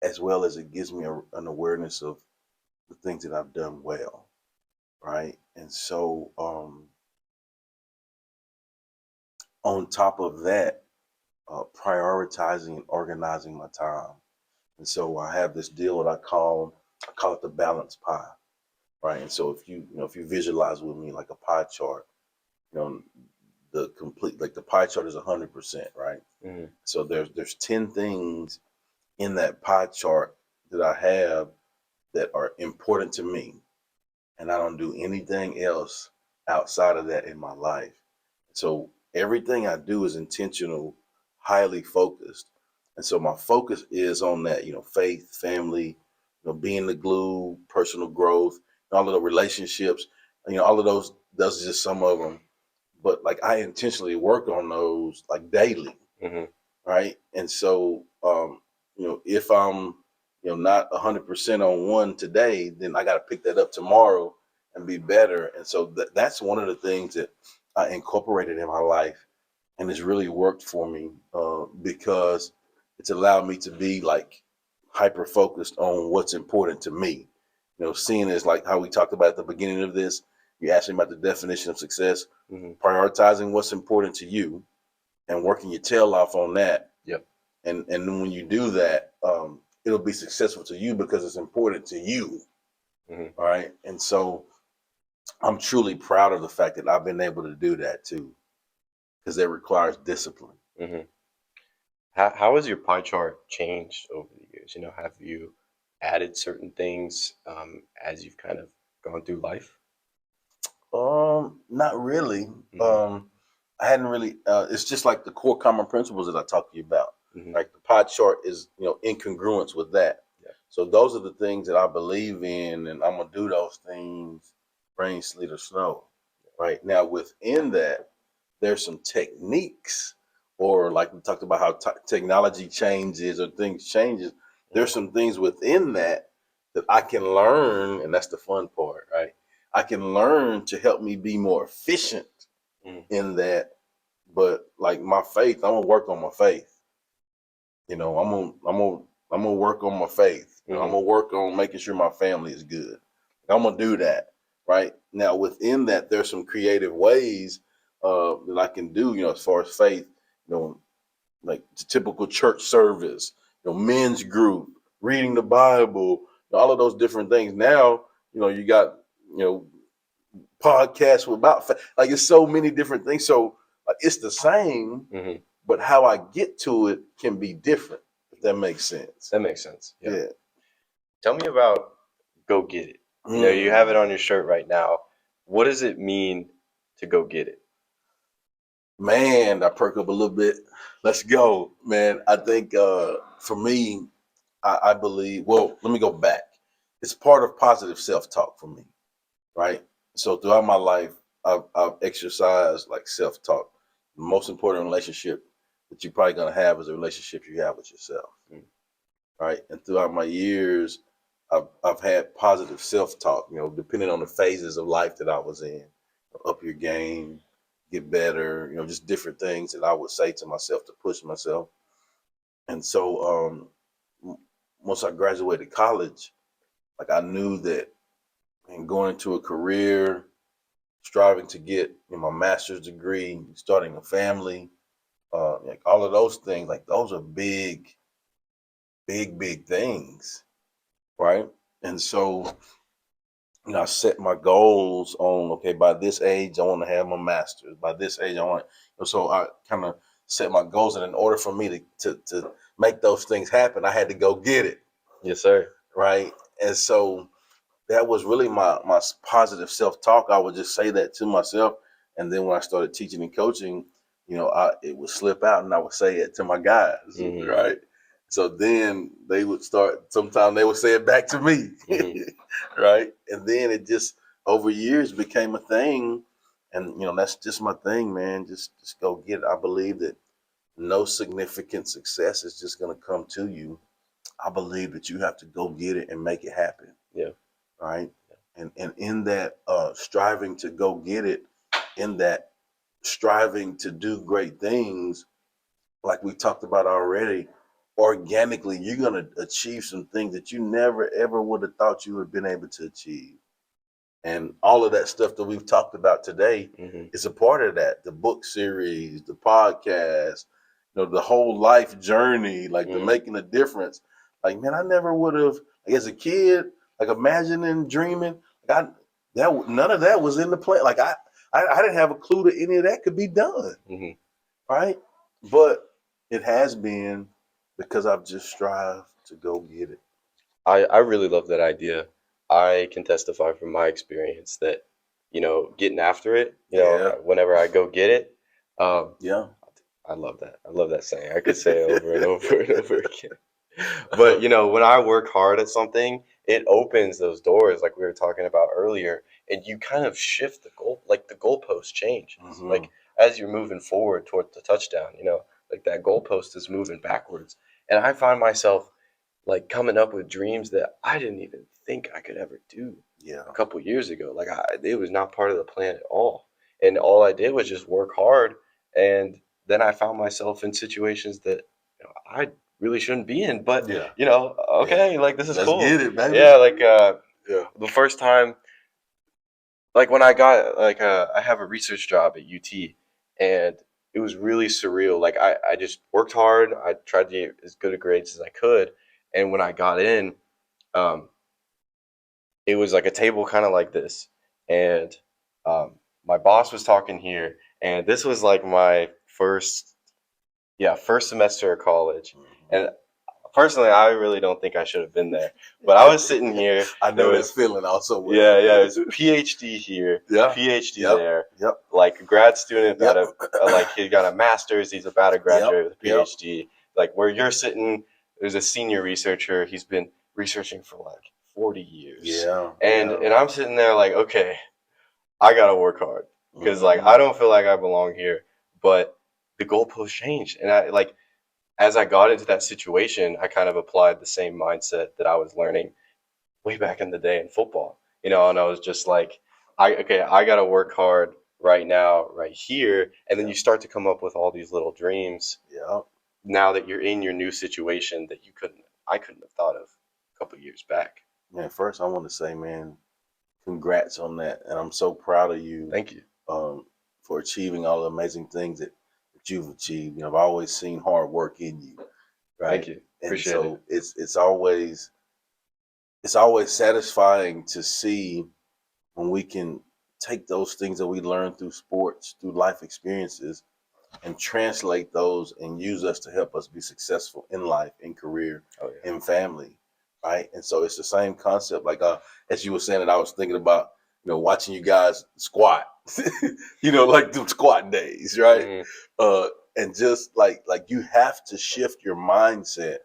[SPEAKER 2] as well as it gives me an awareness of the things that I've done well, right? And so, on top of that, prioritizing and organizing my time. And so I have this deal that I call it the balance pie, right? And so if you visualize with me like a pie chart, you know, the complete, like, the pie chart is 100%, right?
[SPEAKER 1] Mm-hmm.
[SPEAKER 2] So there's 10 things in that pie chart that I have that are important to me, and I don't do anything else outside of that in my life. So everything I do is intentional, highly focused. And so my focus is on that, faith, family, being the glue, personal growth, all of the relationships, all of those are just some of them. But like I intentionally work on those like daily,
[SPEAKER 1] Mm-hmm.
[SPEAKER 2] right? And so, if I'm, not 100% on one today, then I got to pick that up tomorrow and be better. And so that's one of the things that I incorporated in my life, and it's really worked for me, because it's allowed me to be like hyper focused on what's important to me. Seeing as like how we talked about at the beginning of this, you asked me about the definition of success,
[SPEAKER 1] Mm-hmm.
[SPEAKER 2] prioritizing what's important to you and working your tail off on that.
[SPEAKER 1] Yep.
[SPEAKER 2] And then when you do that, it'll be successful to you because it's important to you.
[SPEAKER 1] Mm-hmm.
[SPEAKER 2] All right. And so I'm truly proud of the fact that I've been able to do that too, because it requires discipline.
[SPEAKER 1] Mm-hmm. How has your pie chart changed over the years? Have you added certain things as you've kind of gone through life?
[SPEAKER 2] Not really.
[SPEAKER 1] Mm-hmm.
[SPEAKER 2] I hadn't really. It's just like the core common principles that I talked to you about.
[SPEAKER 1] Mm-hmm.
[SPEAKER 2] Like the pie chart is, in congruence with that.
[SPEAKER 1] Yeah.
[SPEAKER 2] So those are the things that I believe in, and I'm gonna do those things, rain, sleet, or snow. Right now, within that, there's some techniques, or like we talked about how technology changes or things changes. There's some things within that that I can learn, and that's the fun part, right? I can learn to help me be more efficient
[SPEAKER 1] Mm-hmm.
[SPEAKER 2] in that. But like my faith, I'm gonna work on my faith. I'm gonna work on my faith. I'm
[SPEAKER 1] Mm-hmm.
[SPEAKER 2] gonna work on making sure my family is good. I'm gonna do that. Right now, within that, there's some creative ways that I can do. As far as faith, like the typical church service, men's group, reading the Bible, all of those different things. Now, you got you know podcasts about like it's so many different things. So like it's the same,
[SPEAKER 1] Mm-hmm.
[SPEAKER 2] but how I get to it can be different. If that makes sense.
[SPEAKER 1] That makes sense. Yeah.
[SPEAKER 2] Yeah.
[SPEAKER 1] Tell me about go get it. You have it on
[SPEAKER 2] Mm.
[SPEAKER 1] your shirt right now. What does it mean to go get it?
[SPEAKER 2] Man, I perk up a little bit. Let's go, man. I think for me, I believe. Well, let me go back. It's part of positive self-talk for me, right? So throughout my life, I've exercised like self-talk. The most important relationship that you're probably gonna have is a relationship you have with yourself,
[SPEAKER 1] Mm.
[SPEAKER 2] right? And throughout my years, I've had positive self-talk. Depending on the phases of life that I was in, up your game, get better. Just different things that I would say to myself to push myself. And so, once I graduated college, like I knew that, and going into a career, striving to get my master's degree, starting a family, like all of those things, like those are big, big, big things, right? And so, I set my goals on, okay, by this age, I want to have my master's. By this age, I want, so I kind of set my goals. And in order for me to make those things happen, I had to go get it.
[SPEAKER 1] Yes, sir.
[SPEAKER 2] Right. And so that was really my positive self-talk. I would just say that to myself. And then when I started teaching and coaching, it would slip out and I would say it to my guys. Mm-hmm. Right. So then they would start, sometimes they would say it back to me. Mm-hmm. Right. And then it just over years became a thing. And, that's just my thing, man. Just go get it. I believe that no significant success is just going to come to you. I believe that you have to go get it and make it happen.
[SPEAKER 1] Yeah.
[SPEAKER 2] Right. And in that striving to go get it, in that striving to do great things, like we talked about already, organically, you're going to achieve some things that you never, ever would have thought you would have been able to achieve. And all of that stuff that we've talked about today is a part of that. The book series, the podcast, the whole life journey, like the making a difference. Like, man, I never would have, like, as a kid, like imagining, dreaming, none of that was in the plan. Like I didn't have a clue that any of that could be done. Mm-hmm. Right. But it has been because I've just strived to go get it.
[SPEAKER 1] I really love that idea. I can testify from my experience that, getting after it, whenever I go get it,
[SPEAKER 2] yeah.
[SPEAKER 1] I love that. I love that saying. I could say it over and over and over again. But, when I work hard at something, it opens those doors like we were talking about earlier, and you kind of shift the goal, like the goalpost change. Mm-hmm. Like as you're moving forward toward the touchdown, like that goalpost is moving backwards. And I find myself like coming up with dreams that I didn't even think I could ever do a couple years ago. Like it was not part of the plan at all. And all I did was just work hard. And then I found myself in situations that I really shouldn't be in. But, okay, like this is
[SPEAKER 2] Let's
[SPEAKER 1] cool.
[SPEAKER 2] Get it, baby.
[SPEAKER 1] Yeah, like the first time, like when I got, like I have a research job at UT. And it was really surreal. Like I just worked hard. I tried to get as good a grades as I could. And when I got in, it was like a table kind of like this. And my boss was talking here. And this was like my first semester of college. And personally, I really don't think I should have been there. But I was sitting here.
[SPEAKER 2] I know this feeling also.
[SPEAKER 1] Yeah, it was a PhD here, PhD there.
[SPEAKER 2] Yep.
[SPEAKER 1] Like a grad student that like he got a master's. He's about to graduate with a PhD. Like where you're sitting, there's a senior researcher. He's been researching for like 40 years.
[SPEAKER 2] Yeah.
[SPEAKER 1] And I'm sitting there like, okay, I gotta work hard because like I don't feel like I belong here. But the goalpost changed, and I like as I got into that situation, I kind of applied the same mindset that I was learning way back in the day in football. And I was just like, I gotta work hard right now, right here, and then you start to come up with all these little dreams.
[SPEAKER 2] Yeah.
[SPEAKER 1] Now that you're in your new situation that I couldn't have thought of a couple of years back.
[SPEAKER 2] Man, first I want to say, man, congrats on that, and I'm so proud of you.
[SPEAKER 1] Thank you.
[SPEAKER 2] For achieving all the amazing things that you've achieved. I've always seen hard work in you. Right.
[SPEAKER 1] Thank you. Appreciate it.
[SPEAKER 2] It's always satisfying to see when we can take those things that we learn through sports, through life experiences, and translate those and use us to help us be successful in life, in career, in family. Right. And so it's the same concept. Like as you were saying it, I was thinking about, watching you guys squat, like them squat days. Right. Mm-hmm. And just like you have to shift your mindset.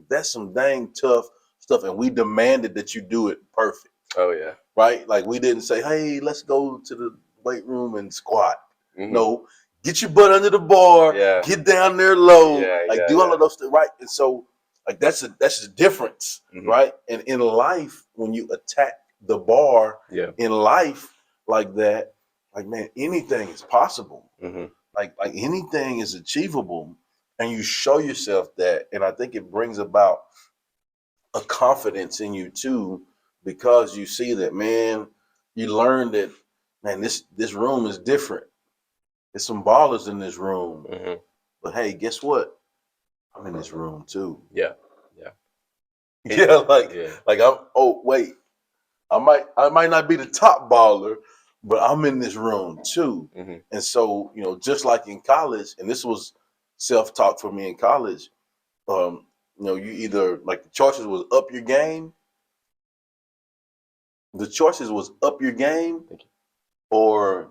[SPEAKER 2] That's some dang tough stuff. And we demanded that you do it perfect.
[SPEAKER 1] Oh, yeah.
[SPEAKER 2] Right. Like we didn't say, hey, let's go to the weight room and squat. Mm-hmm. No, get your butt under the bar, get down there low, do all of those things. Right. And so like that's the difference. Mm-hmm. Right. And in life, when you attack the bar in life like that, like, man, anything is possible. Mm-hmm. Like anything is achievable, and you show yourself that. And I think it brings about a confidence in you too, because you see that, man, you learn that man, this room is different. There's some ballers in this room.
[SPEAKER 1] Mm-hmm.
[SPEAKER 2] But hey, guess what? I'm in this room too.
[SPEAKER 1] Yeah. Yeah.
[SPEAKER 2] Yeah, like I'm. Oh wait, I might not be the top baller, but I'm in this room too.
[SPEAKER 1] Mm-hmm.
[SPEAKER 2] And so, just like in college, and this was self-taught for me in college. You either like the choices was up your game. The choices was up your game, or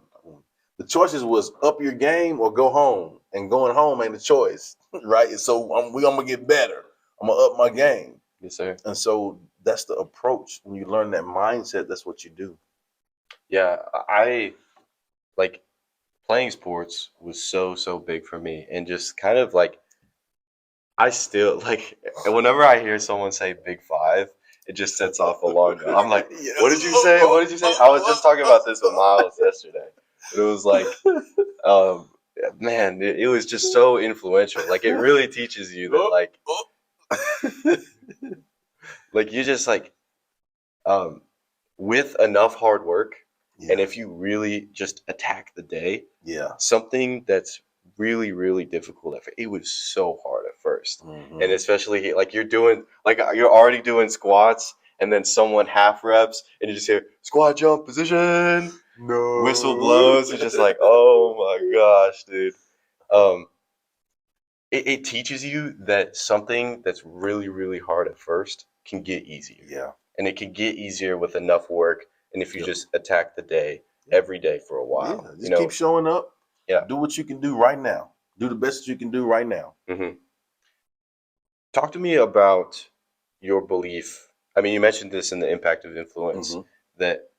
[SPEAKER 2] the choices was up your game or go home. And going home ain't a choice, right? And so I'm gonna get better. I'm gonna up my game.
[SPEAKER 1] Yes, sir.
[SPEAKER 2] And so that's the approach. When you learn that mindset, that's what you do.
[SPEAKER 1] Yeah, I like playing sports was so big for me, and just kind of like I still like whenever I hear someone say Big Five, it just sets off alarm bell. I'm like,
[SPEAKER 2] Yes.
[SPEAKER 1] what did you say? What did you say? I was just talking about this with Miles yesterday. But it was like, um, man, it was just so influential. Like it really teaches you that like you just um, with enough hard work, and
[SPEAKER 2] Yeah.
[SPEAKER 1] if you really just attack the day,
[SPEAKER 2] Yeah.
[SPEAKER 1] something that's really difficult at first. It was so hard at 1st,
[SPEAKER 2] Mhm.
[SPEAKER 1] and especially like you're already doing squats, and then someone half reps, and you just hear squat jump position,
[SPEAKER 2] No.
[SPEAKER 1] whistle blows. It's just like, oh my gosh, dude. Um, it teaches you that something that's really hard at first can get easier.
[SPEAKER 2] Yeah.
[SPEAKER 1] And it can get easier with enough work. And if you
[SPEAKER 2] Yep.
[SPEAKER 1] just attack the day
[SPEAKER 2] Yeah.
[SPEAKER 1] every day for a while,
[SPEAKER 2] Yeah. Just keep showing up.
[SPEAKER 1] Yeah.
[SPEAKER 2] Do what you can do right now. Do the best that you can do right now.
[SPEAKER 1] Mm-hmm. Talk to me about your belief. I mean, you mentioned this in the impact of influence
[SPEAKER 2] Mhm.
[SPEAKER 1] that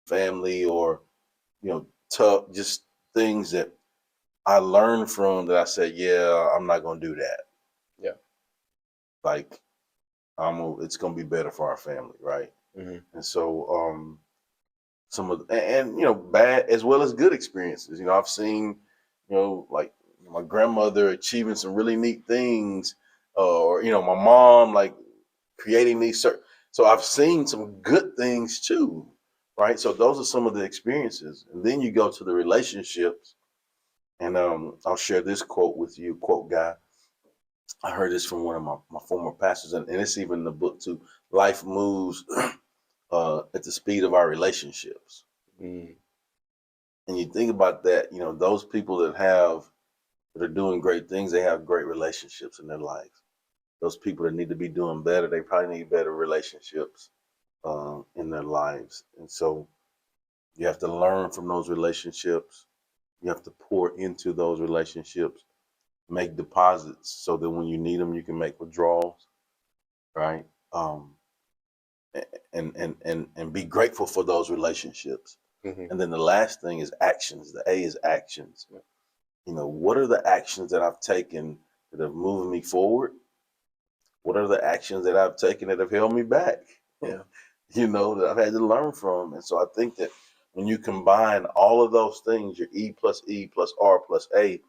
[SPEAKER 2] Family or, tough, just things that I learned from that I said, yeah, I'm not going to do that.
[SPEAKER 1] Yeah.
[SPEAKER 2] Like, it's going to be better for our family. Right.
[SPEAKER 1] Mm-hmm.
[SPEAKER 2] And so, some of bad as well as good experiences. I've seen, like my grandmother achieving some really neat things, or my mom like creating these certain. So I've seen some good things too, right? So those are some of the experiences, and then you go to the relationships, and I'll share this quote with you, quote guy. I heard this from one of my former pastors, and it's even in the book too. Life moves at the speed of our relationships.
[SPEAKER 1] Mm.
[SPEAKER 2] And you think about that, those people that are doing great things, they have great relationships in their life. Those people that need to be doing better, they probably need better relationships in their lives. And so you have to learn from those relationships. You have to pour into those relationships, make deposits so that when you need them, you can make withdrawals, right? And be grateful for those relationships. And then the last thing is actions. The A is actions. You know, what are the actions that I've taken that have moved me forward? What are the actions that I've taken that have held me back? Yeah. You know, that I've had to learn from. And so I think that when you combine all of those things, your E plus R plus A,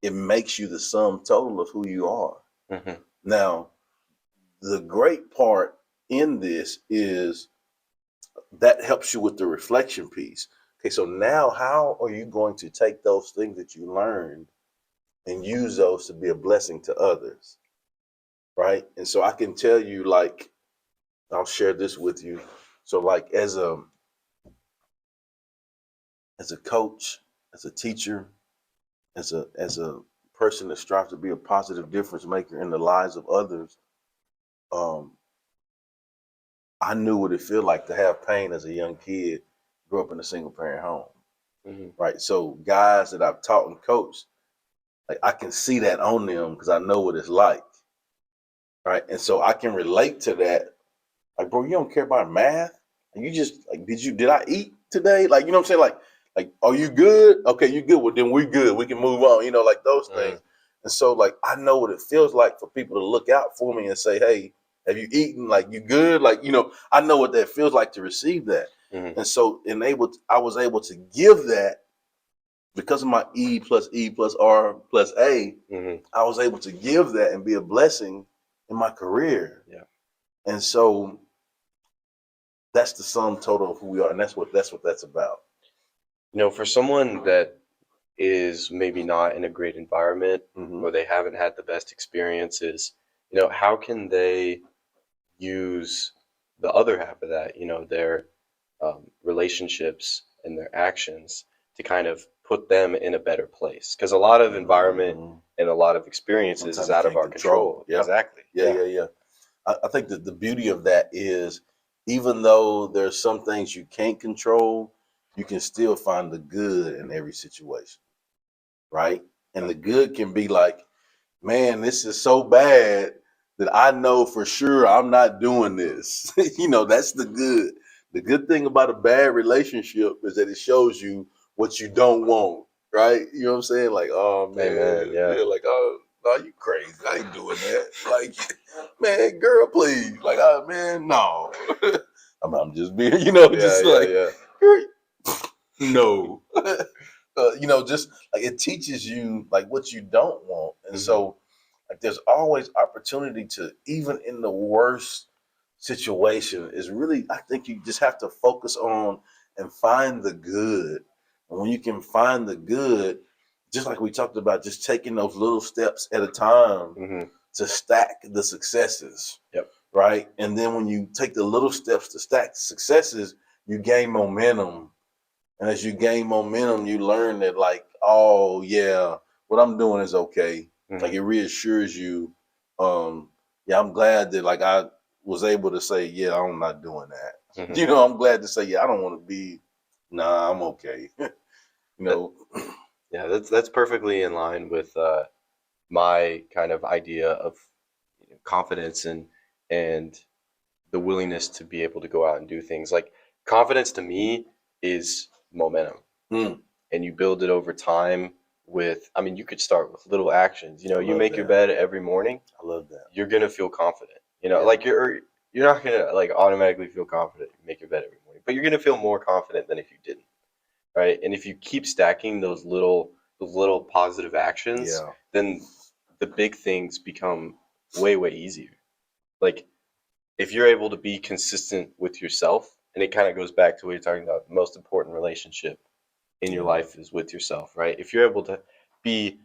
[SPEAKER 2] it makes you the sum total of who you are. Now, the great part in this is that helps you with the reflection piece. Okay, so now how are you going to take those things that you learned and use those to be a blessing to others? Right? And so I can tell you, like, I'll share this with you. So like as a coach, as a teacher, as a person that strives to be a positive difference maker in the lives of others, um, I knew what it felt like to have pain as a young kid, grew up in a single parent home. Right. So guys that I've taught and coached, like I can see that on them because I know what it's like. Right. And so I can relate to that. Like, bro, you don't care about math? And you just like, did I eat today? Like, you know what I'm saying? Like, are you good? Okay, you good. Well, then we good. We can move on, you know, like those things. And so like I know what it feels like for people to look out for me and say, hey, have you eaten? Like, you good? Like, you know, I know what that feels like to receive that. And so I was able to give that because of my E plus R plus A, I was able to give that and be a blessing in my career. Yeah. And so that's the sum total of who we are, and that's what that's about.
[SPEAKER 1] You know, for someone that is maybe not in a great environment or they haven't had the best experiences, you know, how can they use the other half of that, you know, their relationships and their actions to kind of put them in a better place? Because a lot of environment and a lot of experiences is out of our control.
[SPEAKER 2] Yep.
[SPEAKER 1] Exactly.
[SPEAKER 2] Yeah. I think that the beauty of that is even though there's some things you can't control, you can still find the good in every situation, right? And the good can be like, man, this is so bad that I know for sure I'm not doing this. You know, that's the good. The good thing about a bad relationship is that it shows you what you don't want, right? You know what I'm saying? Like, oh man, yeah, like, oh, no, you crazy. I ain't doing that. Like, man, girl, please. Like, oh man, no. I'm just being, you know, girl, no. You know, just like it teaches you like what you don't want. And so like there's always opportunity to, even in the worst situation, is really, I think you just have to focus on and find the good. And when you can find the good, just like we talked about, just taking those little steps at a time to stack the successes. Yep. Right. And then when you take the little steps to stack successes, you gain momentum. And as you gain momentum, you learn that like, oh yeah, what I'm doing is okay. Like it reassures you. Yeah, I'm glad that like I was able to say, yeah, I'm not doing that. You know, I'm glad to say, yeah, I don't want to be. Nah, I'm okay. You know.
[SPEAKER 1] Yeah, that's perfectly in line with my kind of idea of confidence and the willingness to be able to go out and do things. Like confidence to me is momentum, and you build it over time with. I mean, you could start with little actions. You know, you make your bed every morning.
[SPEAKER 2] I love that.
[SPEAKER 1] You're gonna feel confident. You know, like you're not gonna like automatically feel confident. You make your bed every morning, but you're gonna feel more confident than if you didn't, right? And if you keep stacking those little positive actions, then the big things become way easier. Like if you're able to be consistent with yourself, and it kind of goes back to what you're talking about, the most important relationship in your life is with yourself, right? If you're able to be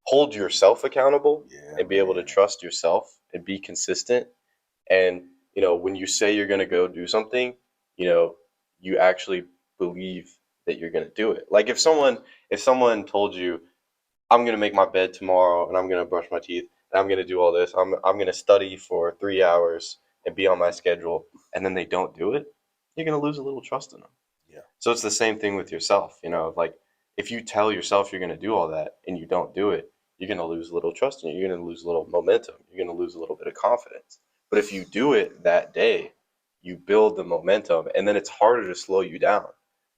[SPEAKER 1] hold yourself accountable and be able to trust yourself and be consistent, and you know when you say you're going to go do something, you know you actually believe that you're going to do it. Like if someone told you, I'm going to make my bed tomorrow and I'm going to brush my teeth and I'm going to do all this, I'm going to study for 3 hours and be on my schedule, and then they don't do it, you're going to lose a little trust in them.
[SPEAKER 2] Yeah.
[SPEAKER 1] So it's the same thing with yourself, you know, like if you tell yourself you're going to do all that and you don't do it, you're going to lose a little trust in you. You're going to lose a little momentum. You're going to lose a little bit of confidence. But if you do it that day, you build the momentum, and then it's harder to slow you down.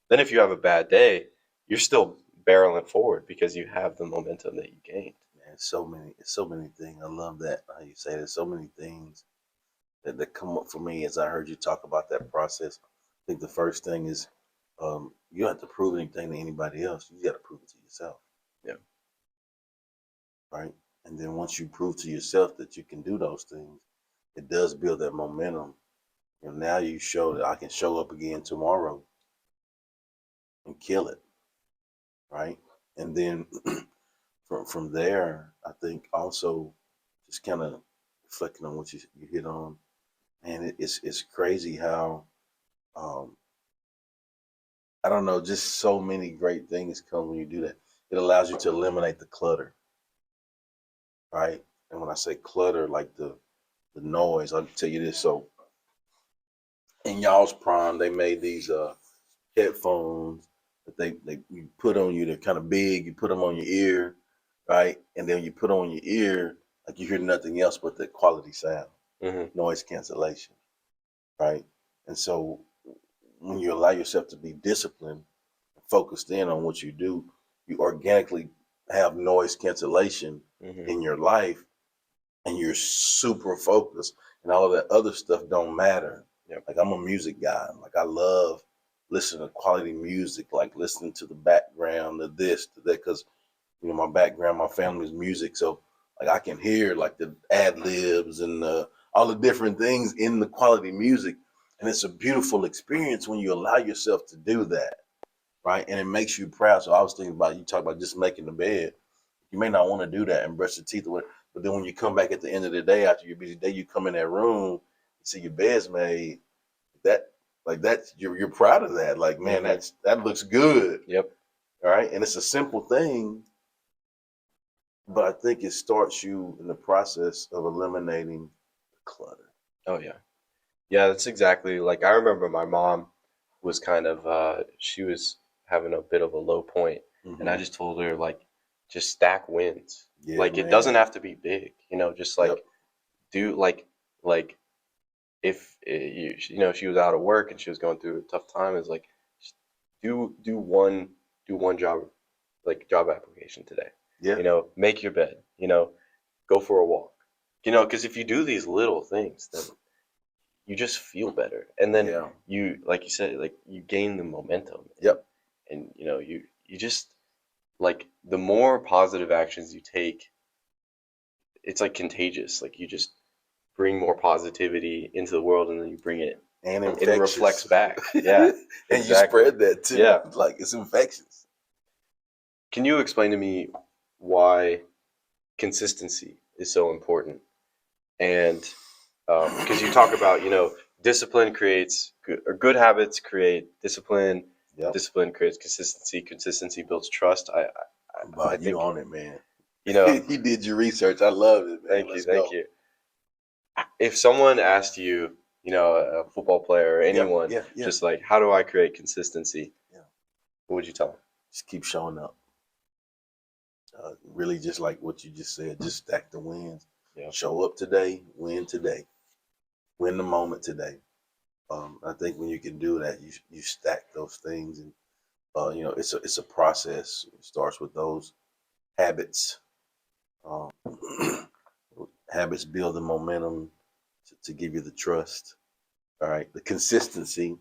[SPEAKER 1] Then if you have a bad day, you're still barreling forward because you have the momentum that you gained.
[SPEAKER 2] Man, so many things. I love that how you say there's so many things that come up for me as I heard you talk about that process. I think the first thing is you don't have to prove anything to anybody else. You got to prove it to yourself.
[SPEAKER 1] Yeah.
[SPEAKER 2] Right. And then once you prove to yourself that you can do those things, it does build that momentum. And now you show that I can show up again tomorrow and kill it. Right. And then from there, I think also just kind of reflecting on what you hit on, and it's crazy how um, I don't know, just so many great things come when you do that. It allows you to eliminate the clutter, right? And when I say clutter, like the noise, I'll tell you this. So in y'all's prime, they made these headphones that they you put on you. They're kind of big. You put them on your ear, right? And then you put on your ear, like you hear nothing else but the quality sound, noise cancellation, right? And so when you allow yourself to be disciplined, focused in on what you do, you organically have noise cancellation in your life, and you're super focused, and all of that other stuff don't matter.
[SPEAKER 1] Yep.
[SPEAKER 2] Like I'm a music guy. Like I love listening to quality music, like listening to the background of this, to that, because my background, my family's music, so like I can hear like the ad libs and all the different things in the quality music, and it's a beautiful experience when you allow yourself to do that, right? And it makes you proud. So I was thinking about, you talk about just making the bed. You may not want to do that and brush your teeth, but then when you come back at the end of the day after your busy day, you come in that room, you see your bed's made. That like that you're proud of that. Like man, that looks good.
[SPEAKER 1] Yep.
[SPEAKER 2] All right, and it's a simple thing, but I think it starts you in the process of eliminating the clutter.
[SPEAKER 1] Oh yeah. Yeah, that's exactly like I remember my mom was kind of she was having a bit of a low point, and I just told her like just stack wins.
[SPEAKER 2] Yeah,
[SPEAKER 1] like
[SPEAKER 2] man.
[SPEAKER 1] it doesn't have to be big, just like do like if she was out of work and she was going through a tough time, is like just do one job, like job application today.
[SPEAKER 2] Yeah.
[SPEAKER 1] Make your bed, go for a walk. Because if you do these little things, then you just feel better, and then
[SPEAKER 2] Yeah.
[SPEAKER 1] you, like you said, like you gain the momentum.
[SPEAKER 2] Yep.
[SPEAKER 1] And you just, like, the more positive actions you take, it's like contagious. Like you just bring more positivity into the world, and then you bring it,
[SPEAKER 2] And
[SPEAKER 1] it reflects
[SPEAKER 2] infectious.
[SPEAKER 1] back. Yeah,
[SPEAKER 2] And
[SPEAKER 1] exactly.
[SPEAKER 2] you spread that too.
[SPEAKER 1] Yeah.
[SPEAKER 2] Like it's infectious.
[SPEAKER 1] Can you explain to me why consistency is so important? And because you talk about, discipline creates good habits create discipline.
[SPEAKER 2] Yep.
[SPEAKER 1] Discipline creates consistency. Consistency builds trust. I
[SPEAKER 2] But you
[SPEAKER 1] think,
[SPEAKER 2] on it, man.
[SPEAKER 1] you
[SPEAKER 2] You did your research. I love it, man.
[SPEAKER 1] thank you. If someone asked you, a football player or anyone,
[SPEAKER 2] Yeah.
[SPEAKER 1] just like, how do I create consistency?
[SPEAKER 2] Yeah.
[SPEAKER 1] What would you tell them?
[SPEAKER 2] Just keep showing up. Really, just like what you just said, just stack the wins.
[SPEAKER 1] Yeah.
[SPEAKER 2] Show up today, win today, win the moment today. I think when you can do that, you stack those things, and it's a process. It starts with those habits. Um, habits build the momentum to give you the trust. All right, the consistency,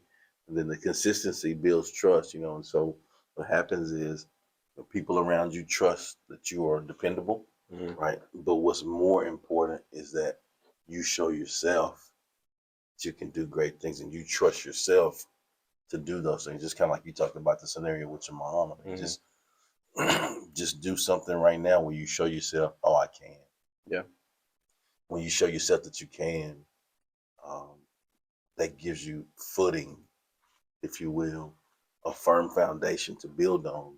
[SPEAKER 2] and then the consistency builds trust. And so what happens is the people around you trust that you are dependable, right? But what's more important is that you show yourself that you can do great things, and you trust yourself to do those things. Just kind of like you talked about the scenario with your mom. I mean, just do something right now where you show yourself, oh, I can.
[SPEAKER 1] Yeah.
[SPEAKER 2] When you show yourself that you can, um, that gives you footing, if you will, a firm foundation to build on,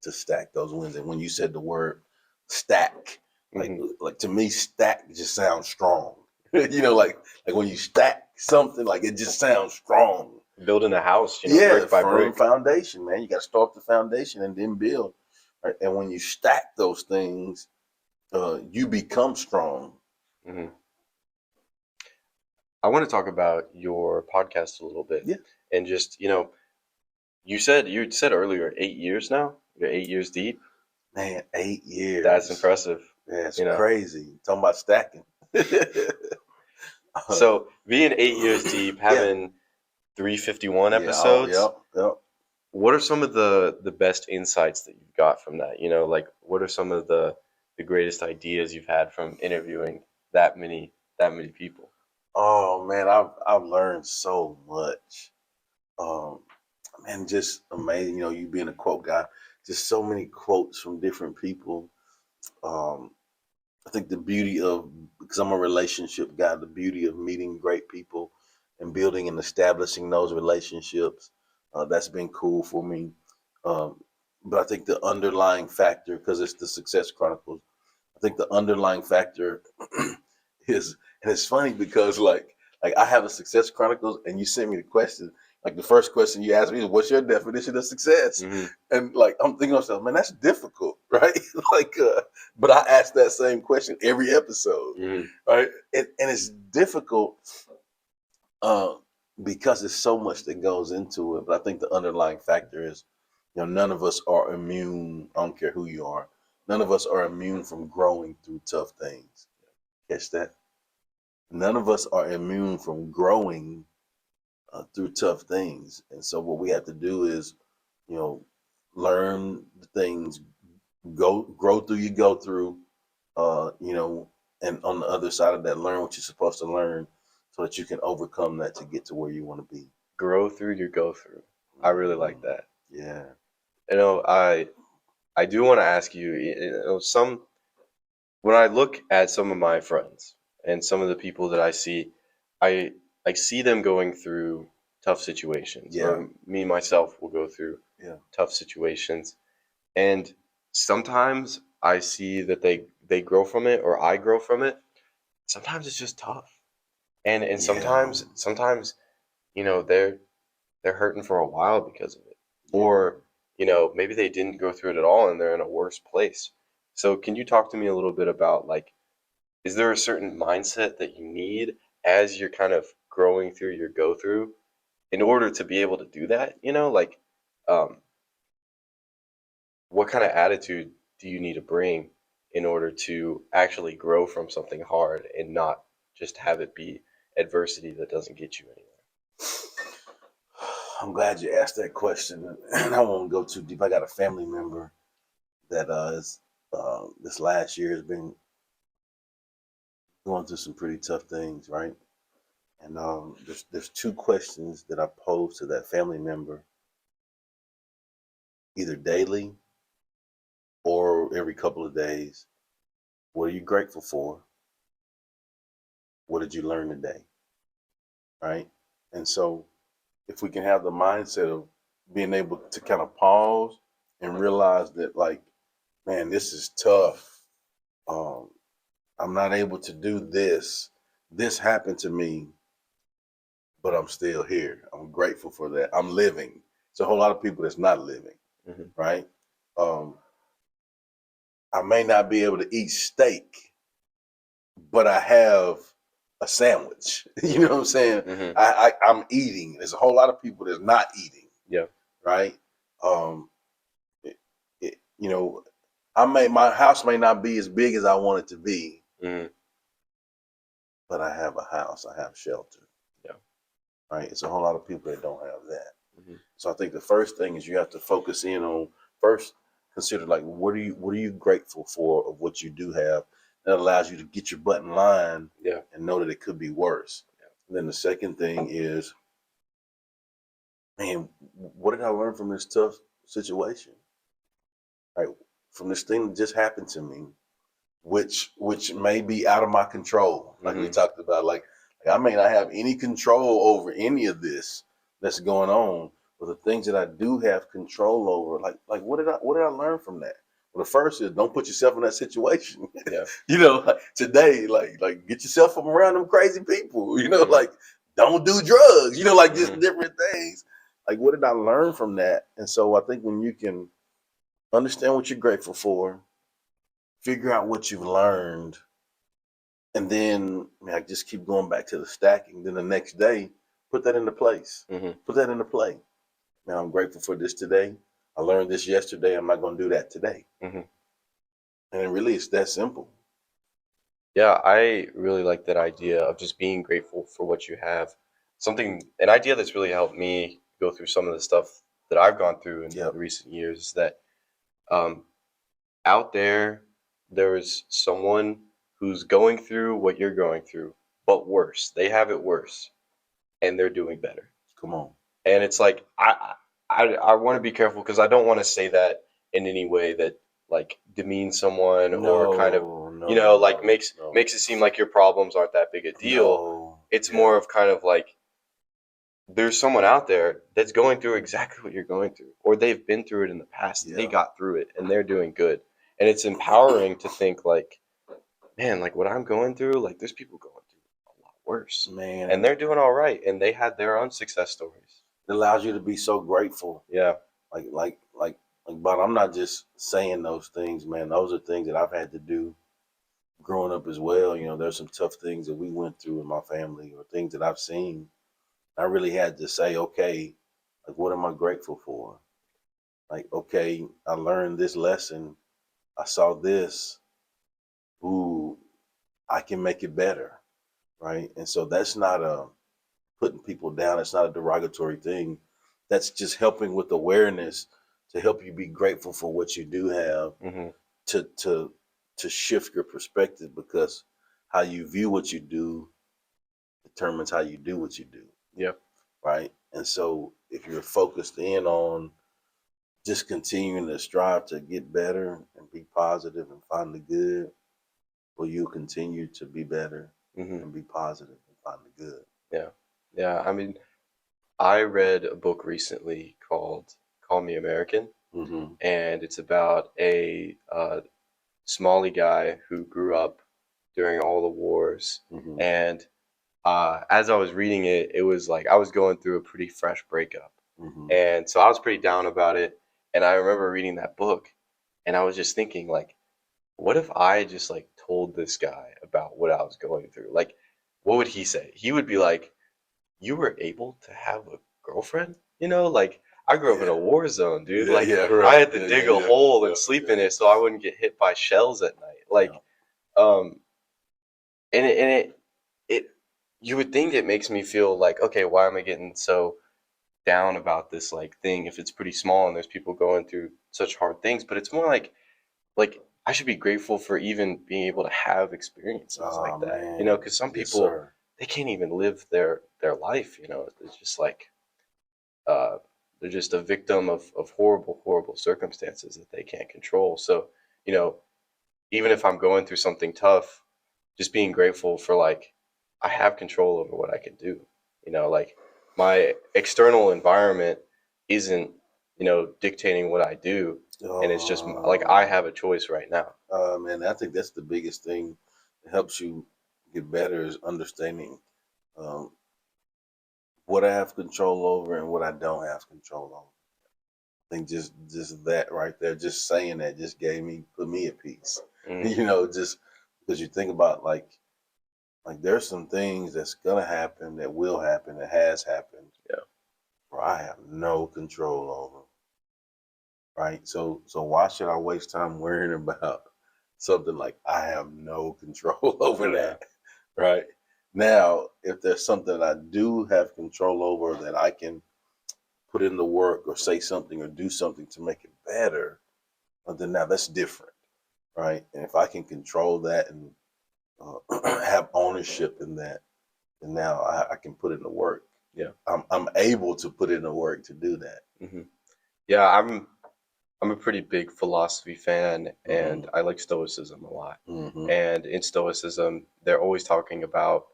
[SPEAKER 2] to stack those wins. And when you said the word stack, like to me, stack just sounds strong. Like when you stack something, like it just sounds strong.
[SPEAKER 1] Building a house,
[SPEAKER 2] Yeah,
[SPEAKER 1] brick by
[SPEAKER 2] firm
[SPEAKER 1] brick.
[SPEAKER 2] foundation, man. You got to start the foundation and then build. Right? And when you stack those things, you become strong.
[SPEAKER 1] I want to talk about your podcast a little bit.
[SPEAKER 2] Yeah.
[SPEAKER 1] And just, you said earlier 8 years now. You're 8 years deep.
[SPEAKER 2] Man, 8 years.
[SPEAKER 1] That's impressive.
[SPEAKER 2] That's
[SPEAKER 1] You know.
[SPEAKER 2] crazy. Talking about stacking.
[SPEAKER 1] So being 8 years deep, having 351 episodes.
[SPEAKER 2] Yep.
[SPEAKER 1] What are some of the best insights that you've got from that? Like what are some of the greatest ideas you've had from interviewing that many people?
[SPEAKER 2] Oh man, I've learned so much. Um, man, just amazing. You being a quote guy, just so many quotes from different people. Um, I think the beauty of, because I'm a relationship guy, the beauty of meeting great people and building and establishing those relationships, that's been cool for me. Um, but I think the underlying factor, because it's the Success Chronicles, I think the underlying factor is, and it's funny because like I have a Success Chronicles, and you sent me the question. Like the first question you asked me is, "What's your definition of success?"
[SPEAKER 1] Mm-hmm.
[SPEAKER 2] And like I'm thinking to myself, man, that's difficult, right? But I ask that same question every episode,
[SPEAKER 1] Mm-hmm.
[SPEAKER 2] right? And it's difficult uh, because there's so much that goes into it. But I think the underlying factor is, none of us are immune. I don't care who you are. None of us are immune from growing through tough things. Catch that? None of us are immune from growing through tough things. And so what we have to do is, you know, learn the things, grow through you go through, and on the other side of that, learn what you're supposed to learn so that you can overcome that to get to where you want to be.
[SPEAKER 1] Grow through your go through. I really like that.
[SPEAKER 2] Yeah.
[SPEAKER 1] I do want to ask you, when I look at some of my friends and some of the people that I see, I see them going through tough situations,
[SPEAKER 2] Yeah.
[SPEAKER 1] or me myself will go through tough situations, and sometimes I see that they grow from it, or I grow from it. Sometimes it's just tough, and sometimes they're hurting for a while because of it, or maybe they didn't go through it at all and they're in a worse place. So can you talk to me a little bit about, like, is there a certain mindset that you need as you're kind of growing through your go through in order to be able to do that? Like, um, what kind of attitude do you need to bring in order to actually grow from something hard and not just have it be adversity that doesn't get you anywhere?
[SPEAKER 2] I'm glad you asked that question, and I won't go too deep. I got a family member that is this last year has been going through some pretty tough things, right? And there's two questions that I pose to that family member, either daily or every couple of days. What are you grateful for? What did you learn today? Right? And so if we can have the mindset of being able to kind of pause and realize that, like, man, this is tough. Um, I'm not able to do this. This happened to me, but I'm still here. I'm grateful for that. I'm living. It's a whole lot of people that's not living,
[SPEAKER 1] Mm-hmm.
[SPEAKER 2] right? Um, I may not be able to eat steak, but I have a sandwich. You know what I'm saying?
[SPEAKER 1] Mm-hmm.
[SPEAKER 2] I'm eating. There's a whole lot of people that's not eating.
[SPEAKER 1] Yeah.
[SPEAKER 2] Right. Um, you know, my house may not be as big as I want it to be,
[SPEAKER 1] Mm-hmm.
[SPEAKER 2] but I have a house. I have shelter.
[SPEAKER 1] Yeah.
[SPEAKER 2] Right. It's a whole lot of people that don't have that.
[SPEAKER 1] Mm-hmm.
[SPEAKER 2] So I think the first thing is you have to focus in on, first consider, like, what are you grateful for of what you do have that allows you to get your butt in line.
[SPEAKER 1] Yeah.
[SPEAKER 2] And know that it could be worse.
[SPEAKER 1] Yeah.
[SPEAKER 2] And then the second thing is, man, what did I learn from this tough situation? Like, from this thing that just happened to me, which may be out of my control, like we talked about. Like I may not have any control over any of this that's going on, but the things that I do have control over, like what did I learn from that? Well, the first is, don't put yourself in that situation.
[SPEAKER 1] Yeah.
[SPEAKER 2] Like today, like get yourself from around them crazy people. Like, don't do drugs. Like, just different things. Like, what did I learn from that? And so I think when you can understand what you're grateful for, figure out what you've learned, and then, I just keep going back to the stacking. Then the next day, put that into place.
[SPEAKER 1] Mm-hmm.
[SPEAKER 2] Put that into play. Now I'm grateful for this today. I learned this yesterday. I'm not going to do that today.
[SPEAKER 1] Mm-hmm.
[SPEAKER 2] And really, it's that simple.
[SPEAKER 1] Yeah, I really like that idea of just being grateful for what you have. An idea that's really helped me go through some of the stuff that I've gone through in
[SPEAKER 2] Yep.
[SPEAKER 1] the recent years is that um, out there is someone who's going through what you're going through, but worse. They have it worse, and they're doing better.
[SPEAKER 2] Come on.
[SPEAKER 1] And it's like I want to be careful because I don't want to say that in any way that like demeans someone or kind of like makes it seem like your problems aren't that big a deal.
[SPEAKER 2] No.
[SPEAKER 1] It's
[SPEAKER 2] Yeah.
[SPEAKER 1] more of kind of like there's someone out there that's going through exactly what you're going through, or they've been through it in the past and they
[SPEAKER 2] Yeah.
[SPEAKER 1] got through it and they're doing good. And it's empowering to think like, man, like what I'm going through, like there's people going through a lot worse.
[SPEAKER 2] Man.
[SPEAKER 1] And they're doing all right and they had their own success stories.
[SPEAKER 2] It allows you to be so grateful.
[SPEAKER 1] Yeah.
[SPEAKER 2] But I'm not just saying those things, man. Those are things that I've had to do growing up as well. You know, there's some tough things that we went through in my family or things that I've seen. I really had to say, okay, like, what am I grateful for? Like, okay, I learned this lesson. I saw this. Ooh, I can make it better, right? And so that's not a putting people down. It's not a derogatory thing. That's just helping with awareness to help you be grateful for what you do have,
[SPEAKER 1] Mm-hmm.
[SPEAKER 2] to shift your perspective, because how you view what you do determines how you do what you do.
[SPEAKER 1] Yeah.
[SPEAKER 2] Right. And so if you're focused in on just continuing to strive to get better and be positive and find the good, well, you'll continue to be better
[SPEAKER 1] Mm-hmm.
[SPEAKER 2] and be positive and find the good.
[SPEAKER 1] Yeah. Yeah. I mean, I read a book recently called Call Me American,
[SPEAKER 2] Mm-hmm.
[SPEAKER 1] and it's about a Somali guy who grew up during all the wars.
[SPEAKER 2] Mm-hmm.
[SPEAKER 1] And as I was reading it, it was like I was going through a pretty fresh breakup.
[SPEAKER 2] Mm-hmm.
[SPEAKER 1] And so I was pretty down about it. And I remember reading that book and I was just thinking, like, what if I just like told this guy about what I was going through? Like, what would he say? He would be like, you were able to have a girlfriend? You know, like I grew up in a war zone, dude.
[SPEAKER 2] Yeah,
[SPEAKER 1] Like
[SPEAKER 2] yeah, right.
[SPEAKER 1] I had to
[SPEAKER 2] Yeah,
[SPEAKER 1] dig
[SPEAKER 2] yeah,
[SPEAKER 1] a
[SPEAKER 2] yeah.
[SPEAKER 1] hole and
[SPEAKER 2] Yeah,
[SPEAKER 1] sleep
[SPEAKER 2] yeah.
[SPEAKER 1] in it so I wouldn't get hit by shells at night. Like,
[SPEAKER 2] Yeah.
[SPEAKER 1] um, and it you would think it makes me feel like, okay, why am I getting so down about this like thing if it's pretty small and there's people going through such hard things? But it's more like I should be grateful for even being able to have experiences
[SPEAKER 2] Oh
[SPEAKER 1] like that,
[SPEAKER 2] man.
[SPEAKER 1] because some
[SPEAKER 2] Yes,
[SPEAKER 1] people
[SPEAKER 2] sir.
[SPEAKER 1] they can't even live their life, it's just like uh, they're just a victim of horrible, horrible circumstances that they can't control. So, you know, even if I'm going through something tough, just being grateful for like I have control over what I can do. Like my external environment isn't, dictating what I do, and it's just like I
[SPEAKER 2] Oh,
[SPEAKER 1] have a choice right now.
[SPEAKER 2] man, I think that's the biggest thing that helps you get better is understanding um, what I have control over and what I don't have control over. I think just that right there, just saying that just put me at peace.
[SPEAKER 1] Mm,
[SPEAKER 2] You know, just because you think about like there's some things that's gonna happen, that will happen, that has happened,
[SPEAKER 1] yeah,
[SPEAKER 2] where I have no control over. Right? So why should I waste time worrying about something like I have no control over
[SPEAKER 1] yeah,
[SPEAKER 2] that? Right? Now, if there's something I do have control over that I can put in the work or say something or do something to make it better, well, then now that's different, right? And if I can control that and have ownership in that, then now I can put in the work.
[SPEAKER 1] yeah.
[SPEAKER 2] I'm able to put in the work to do that.
[SPEAKER 1] Hmm. Yeah, I'm a pretty big philosophy fan,
[SPEAKER 2] Mm-hmm.
[SPEAKER 1] and I like Stoicism a lot.
[SPEAKER 2] Mm-hmm.
[SPEAKER 1] And in Stoicism, they're always talking about,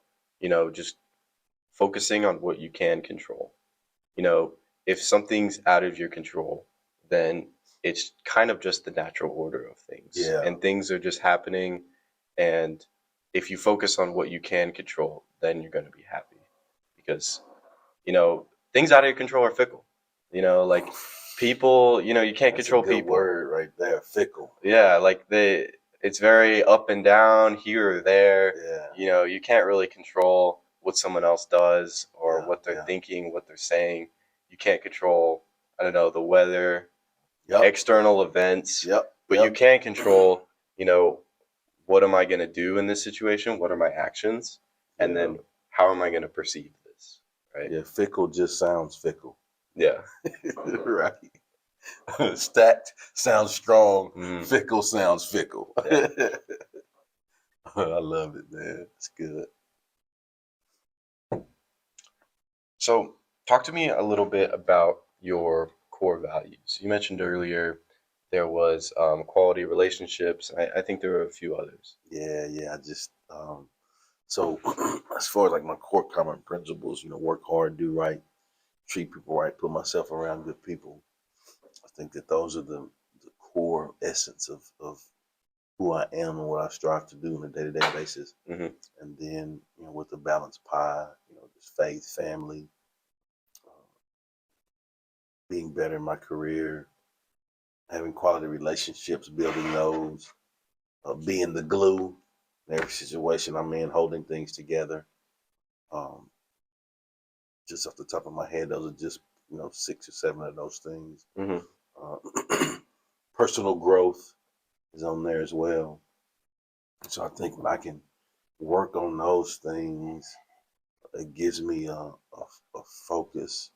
[SPEAKER 1] just focusing on what you can control. You know, if something's out of your control, then it's kind of just the natural order of things,
[SPEAKER 2] Yeah.
[SPEAKER 1] and things are just happening. And if you focus on what you can control, then you're going to be happy because, things out of your control are fickle. Like people, you can't
[SPEAKER 2] That's a
[SPEAKER 1] control
[SPEAKER 2] good
[SPEAKER 1] people.
[SPEAKER 2] word right there. Fickle.
[SPEAKER 1] Yeah, like it's very up and down here or there.
[SPEAKER 2] Yeah.
[SPEAKER 1] You can't really control what someone else does or
[SPEAKER 2] Yeah.
[SPEAKER 1] what they're
[SPEAKER 2] Yeah.
[SPEAKER 1] thinking, what they're saying. You can't control I don't know, the weather,
[SPEAKER 2] Yep.
[SPEAKER 1] external events.
[SPEAKER 2] Yep.
[SPEAKER 1] But you can't control, what am I going to do in this situation? What are my actions? And then how am I going to perceive this? Right?
[SPEAKER 2] Yeah, fickle just sounds fickle.
[SPEAKER 1] Yeah.
[SPEAKER 2] Right. Stacked sounds strong.
[SPEAKER 1] Mm.
[SPEAKER 2] Fickle sounds fickle.
[SPEAKER 1] Yeah.
[SPEAKER 2] I love it, man. It's good.
[SPEAKER 1] So, talk to me a little bit about your core values. You mentioned earlier there was quality relationships. I think there were a few others.
[SPEAKER 2] Yeah. I just so as far as like my core common principles, work hard, do right, treat people right, put myself around good people. I think that those are the core essence of who I am and what I strive to do on a day-to-day basis.
[SPEAKER 1] Mm-hmm.
[SPEAKER 2] And then, with the balanced pie, just faith, family, being better in my career, having quality relationships, building those, being the glue in every situation I'm in, holding things together. Just off the top of my head, those are just 6 or 7 of those things.
[SPEAKER 1] Mm-hmm.
[SPEAKER 2] Personal growth is on there as well. So I think when I can work on those things, it gives me a focus,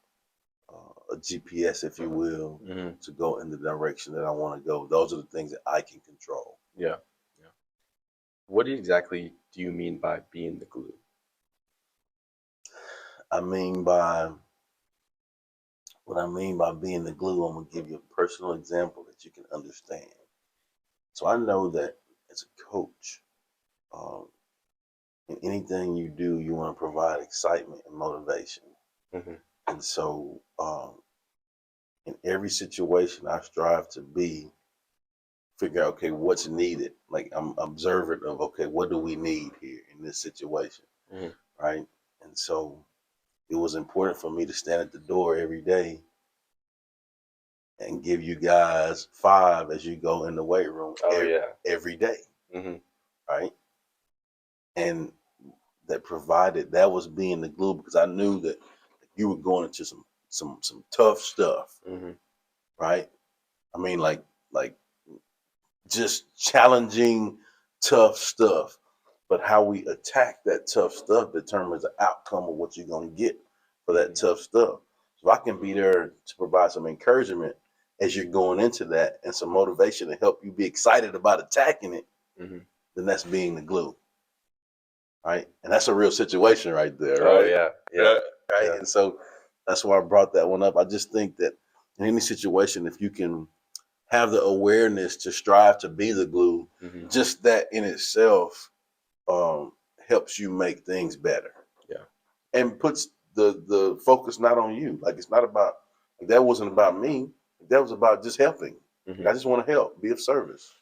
[SPEAKER 2] a GPS, if you will,
[SPEAKER 1] Mm-hmm.
[SPEAKER 2] to go in the direction that I want to go. Those are the things that I can control.
[SPEAKER 1] Yeah. What exactly do you mean by being the glue?
[SPEAKER 2] What I mean by being the glue, I'm going to give you a personal example that you can understand. So I know that as a coach, in anything you do, you want to provide excitement and motivation.
[SPEAKER 1] Mm-hmm.
[SPEAKER 2] And so in every situation, I strive to figure out, okay, what's needed. Like I'm observant of, okay, what do we need here in this situation,
[SPEAKER 1] Mm-hmm.
[SPEAKER 2] right? And so it was important for me to stand at the door every day and give you guys 5 as you go in the weight room every day,
[SPEAKER 1] Mm-hmm.
[SPEAKER 2] right? And that was being the glue, because I knew that you were going into some tough stuff,
[SPEAKER 1] Mm-hmm.
[SPEAKER 2] right? I mean, like just challenging, tough stuff. But how we attack that tough stuff determines the outcome of what you're going to get for that tough stuff. So I can be there to provide some encouragement as you're going into that, and some motivation to help you be excited about attacking it.
[SPEAKER 1] Mm-hmm.
[SPEAKER 2] Then that's being the glue, right? And that's a real situation right there,
[SPEAKER 1] Oh,
[SPEAKER 2] right?
[SPEAKER 1] yeah.
[SPEAKER 2] Right.
[SPEAKER 1] Yeah.
[SPEAKER 2] And so that's why I brought that one up. I just think that in any situation, if you can have the awareness to strive to be the glue,
[SPEAKER 1] Mm-hmm.
[SPEAKER 2] just that in itself helps you make things better.
[SPEAKER 1] Yeah.
[SPEAKER 2] And puts the focus not on you. Like, it's not about, that wasn't about me. That was about just helping.
[SPEAKER 1] Mm-hmm.
[SPEAKER 2] I just want to help, be of service.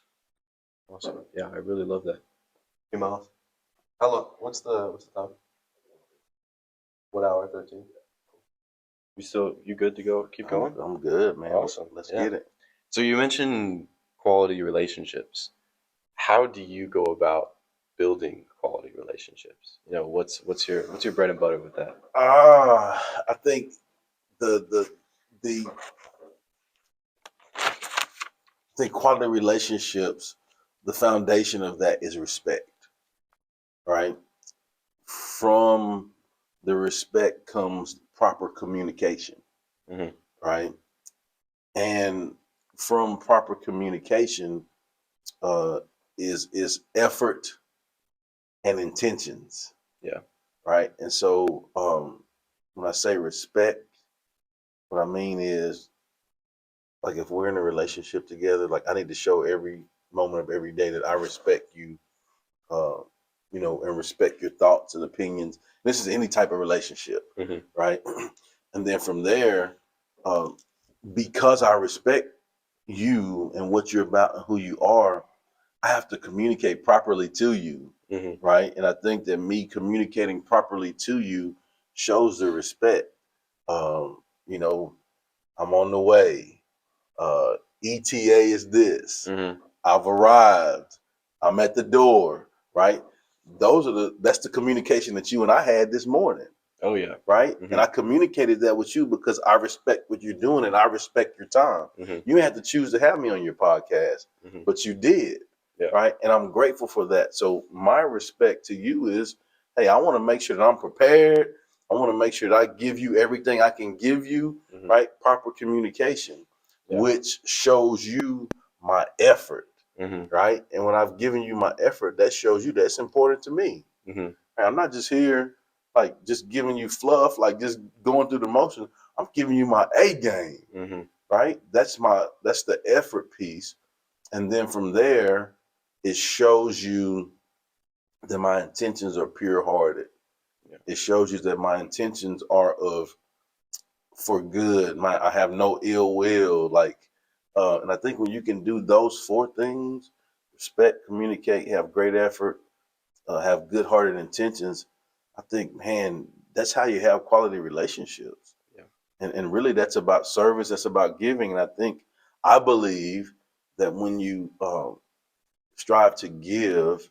[SPEAKER 1] Awesome. Yeah, I really love that. Hey, Miles. How long? What's the time? 1 hour 13. You good to go? Keep going?
[SPEAKER 2] I'm good, man.
[SPEAKER 1] Awesome.
[SPEAKER 2] Let's
[SPEAKER 1] Yeah.
[SPEAKER 2] get it.
[SPEAKER 1] So you mentioned quality relationships. How do you go about building quality relationships? What's your bread and butter with that?
[SPEAKER 2] I think the quality relationships, the foundation of that is respect, right? From the respect comes proper communication,
[SPEAKER 1] Mm-hmm.
[SPEAKER 2] right? And from proper communication uh, is effort and intentions.
[SPEAKER 1] Yeah.
[SPEAKER 2] Right. And so when I say respect, what I mean is, like, if we're in a relationship together, like, I need to show every moment of every day that I respect you, uh, and respect your thoughts and opinions. This is any type of relationship,
[SPEAKER 1] Mm-hmm.
[SPEAKER 2] right? And then from there, um, because I respect you and what you're about and who you are, I have to communicate properly to you,
[SPEAKER 1] Mm-hmm.
[SPEAKER 2] right? And I think that me communicating properly to you shows the respect. Um, you know, I'm on the way. ETA is this.
[SPEAKER 1] Mm-hmm.
[SPEAKER 2] I've arrived. I'm at the door, right? That's the communication that you and I had this morning.
[SPEAKER 1] Oh yeah.
[SPEAKER 2] Right?
[SPEAKER 1] Mm-hmm.
[SPEAKER 2] And I communicated that with you because I respect what you're doing and I respect your time.
[SPEAKER 1] Mm-hmm.
[SPEAKER 2] You had to choose to have me on your podcast,
[SPEAKER 1] Mm-hmm.
[SPEAKER 2] but you did.
[SPEAKER 1] Yeah.
[SPEAKER 2] Right? And I'm grateful for that. So my respect to you is, hey, I want to make sure that I'm prepared. I want to make sure that I give you everything I can give you,
[SPEAKER 1] Mm-hmm.
[SPEAKER 2] right? Proper communication,
[SPEAKER 1] Yeah.
[SPEAKER 2] which shows you my effort,
[SPEAKER 1] Mm-hmm.
[SPEAKER 2] right? And when I've given you my effort, that shows you that's important to me.
[SPEAKER 1] Mm-hmm.
[SPEAKER 2] I'm not just here like just giving you fluff, like just going through the motions. I'm giving you my A game,
[SPEAKER 1] Mm-hmm.
[SPEAKER 2] right? That's the effort piece. And then from there, it shows you that my intentions are pure hearted.
[SPEAKER 1] Yeah.
[SPEAKER 2] It shows you that my intentions are of for good. I have no ill will. And I think when you can do those four things, respect, communicate, have great effort, have good hearted intentions, I think, man, that's how you have quality relationships.
[SPEAKER 1] Yeah.
[SPEAKER 2] And really, that's about service. That's about giving. And I believe that when you strive to give,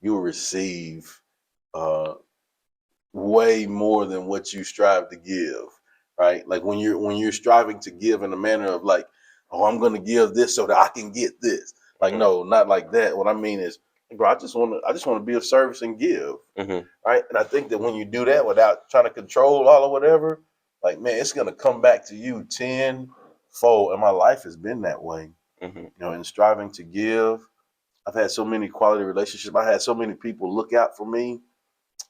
[SPEAKER 2] you'll receive uh, way more than what you strive to give, right? Like when you're striving to give in a manner of like, oh, I'm going to give this so that I can get this. Like,
[SPEAKER 1] Mm-hmm.
[SPEAKER 2] no, not like that. What I mean is, bro, I just want to be of service and give,
[SPEAKER 1] Mm-hmm.
[SPEAKER 2] right? And I think that when you do that without trying to control all or whatever, like, man, it's going to come back to you tenfold. And my life has been that way,
[SPEAKER 1] Mm-hmm.
[SPEAKER 2] in striving to give. I've had so many quality relationships. I had so many people look out for me,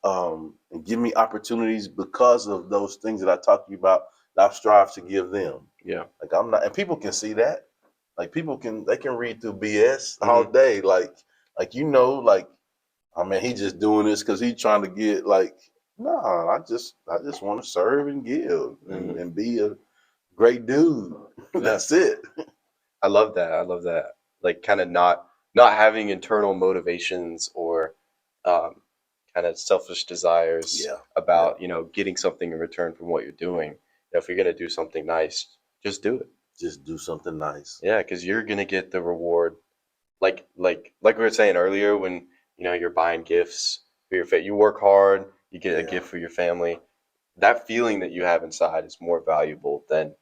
[SPEAKER 2] and give me opportunities because of those things that I talked to you about that I've strived to give them.
[SPEAKER 1] Yeah.
[SPEAKER 2] Like I'm not, and people can see that. Like they can read through BS all
[SPEAKER 1] Mm-hmm.
[SPEAKER 2] day. Like, I mean, he just doing this because he's trying to get like, nah, I just want to serve and give and,
[SPEAKER 1] Mm-hmm.
[SPEAKER 2] and be a great dude.
[SPEAKER 1] Yeah.
[SPEAKER 2] That's it.
[SPEAKER 1] I love that. I love that. Like kind of not having internal motivations or um, kind of selfish desires
[SPEAKER 2] Yeah.
[SPEAKER 1] about getting something in return from what you're doing. If you're gonna do something nice, just do it.
[SPEAKER 2] Just do something nice.
[SPEAKER 1] Yeah, because you're gonna get the reward. Like we were saying earlier, when you're buying gifts for your you work hard, you get a
[SPEAKER 2] Yeah.
[SPEAKER 1] gift for your family. That feeling that you have inside is more valuable than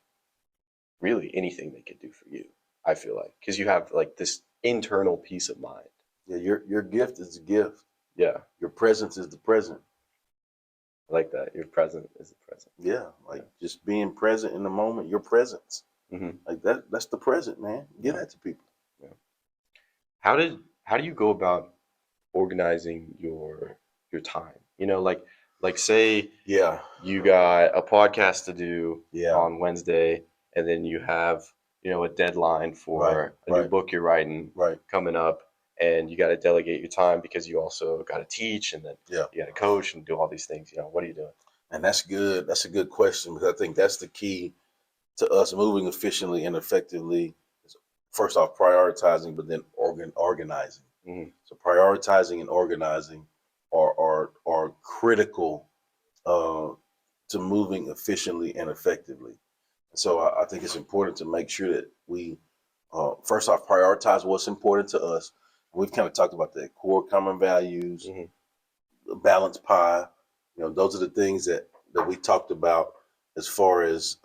[SPEAKER 1] really anything they could do for you. I feel like because you have like this internal peace of mind.
[SPEAKER 2] Yeah. Your gift is a gift.
[SPEAKER 1] Yeah,
[SPEAKER 2] Your presence is the present.
[SPEAKER 1] I like that. Your present is the present.
[SPEAKER 2] Yeah, like just being present in the moment, your presence.
[SPEAKER 1] Mm-hmm.
[SPEAKER 2] Like that's the present, man. Give
[SPEAKER 1] Yeah.
[SPEAKER 2] that to people.
[SPEAKER 1] Yeah. How do you go about organizing your time? Like say
[SPEAKER 2] Yeah,
[SPEAKER 1] you got a podcast to do
[SPEAKER 2] yeah,
[SPEAKER 1] on Wednesday, and then you have a deadline
[SPEAKER 2] right,
[SPEAKER 1] for a new
[SPEAKER 2] right,
[SPEAKER 1] book you're writing
[SPEAKER 2] right.
[SPEAKER 1] coming up, and you got to delegate your time because you also got to teach, and then
[SPEAKER 2] Yeah.
[SPEAKER 1] you got to coach and do all these things. What are you doing?
[SPEAKER 2] And that's good. That's a good question because I think that's the key to us moving efficiently and effectively. Is first off, prioritizing, but then organizing.
[SPEAKER 1] Mm-hmm.
[SPEAKER 2] So prioritizing and organizing are critical uh, to moving efficiently and effectively. So I think it's important to make sure that we, first off, prioritize what's important to us. We've kind of talked about that core common values,
[SPEAKER 1] Mm-hmm.
[SPEAKER 2] the balanced pie. Those are the things that we talked about as far as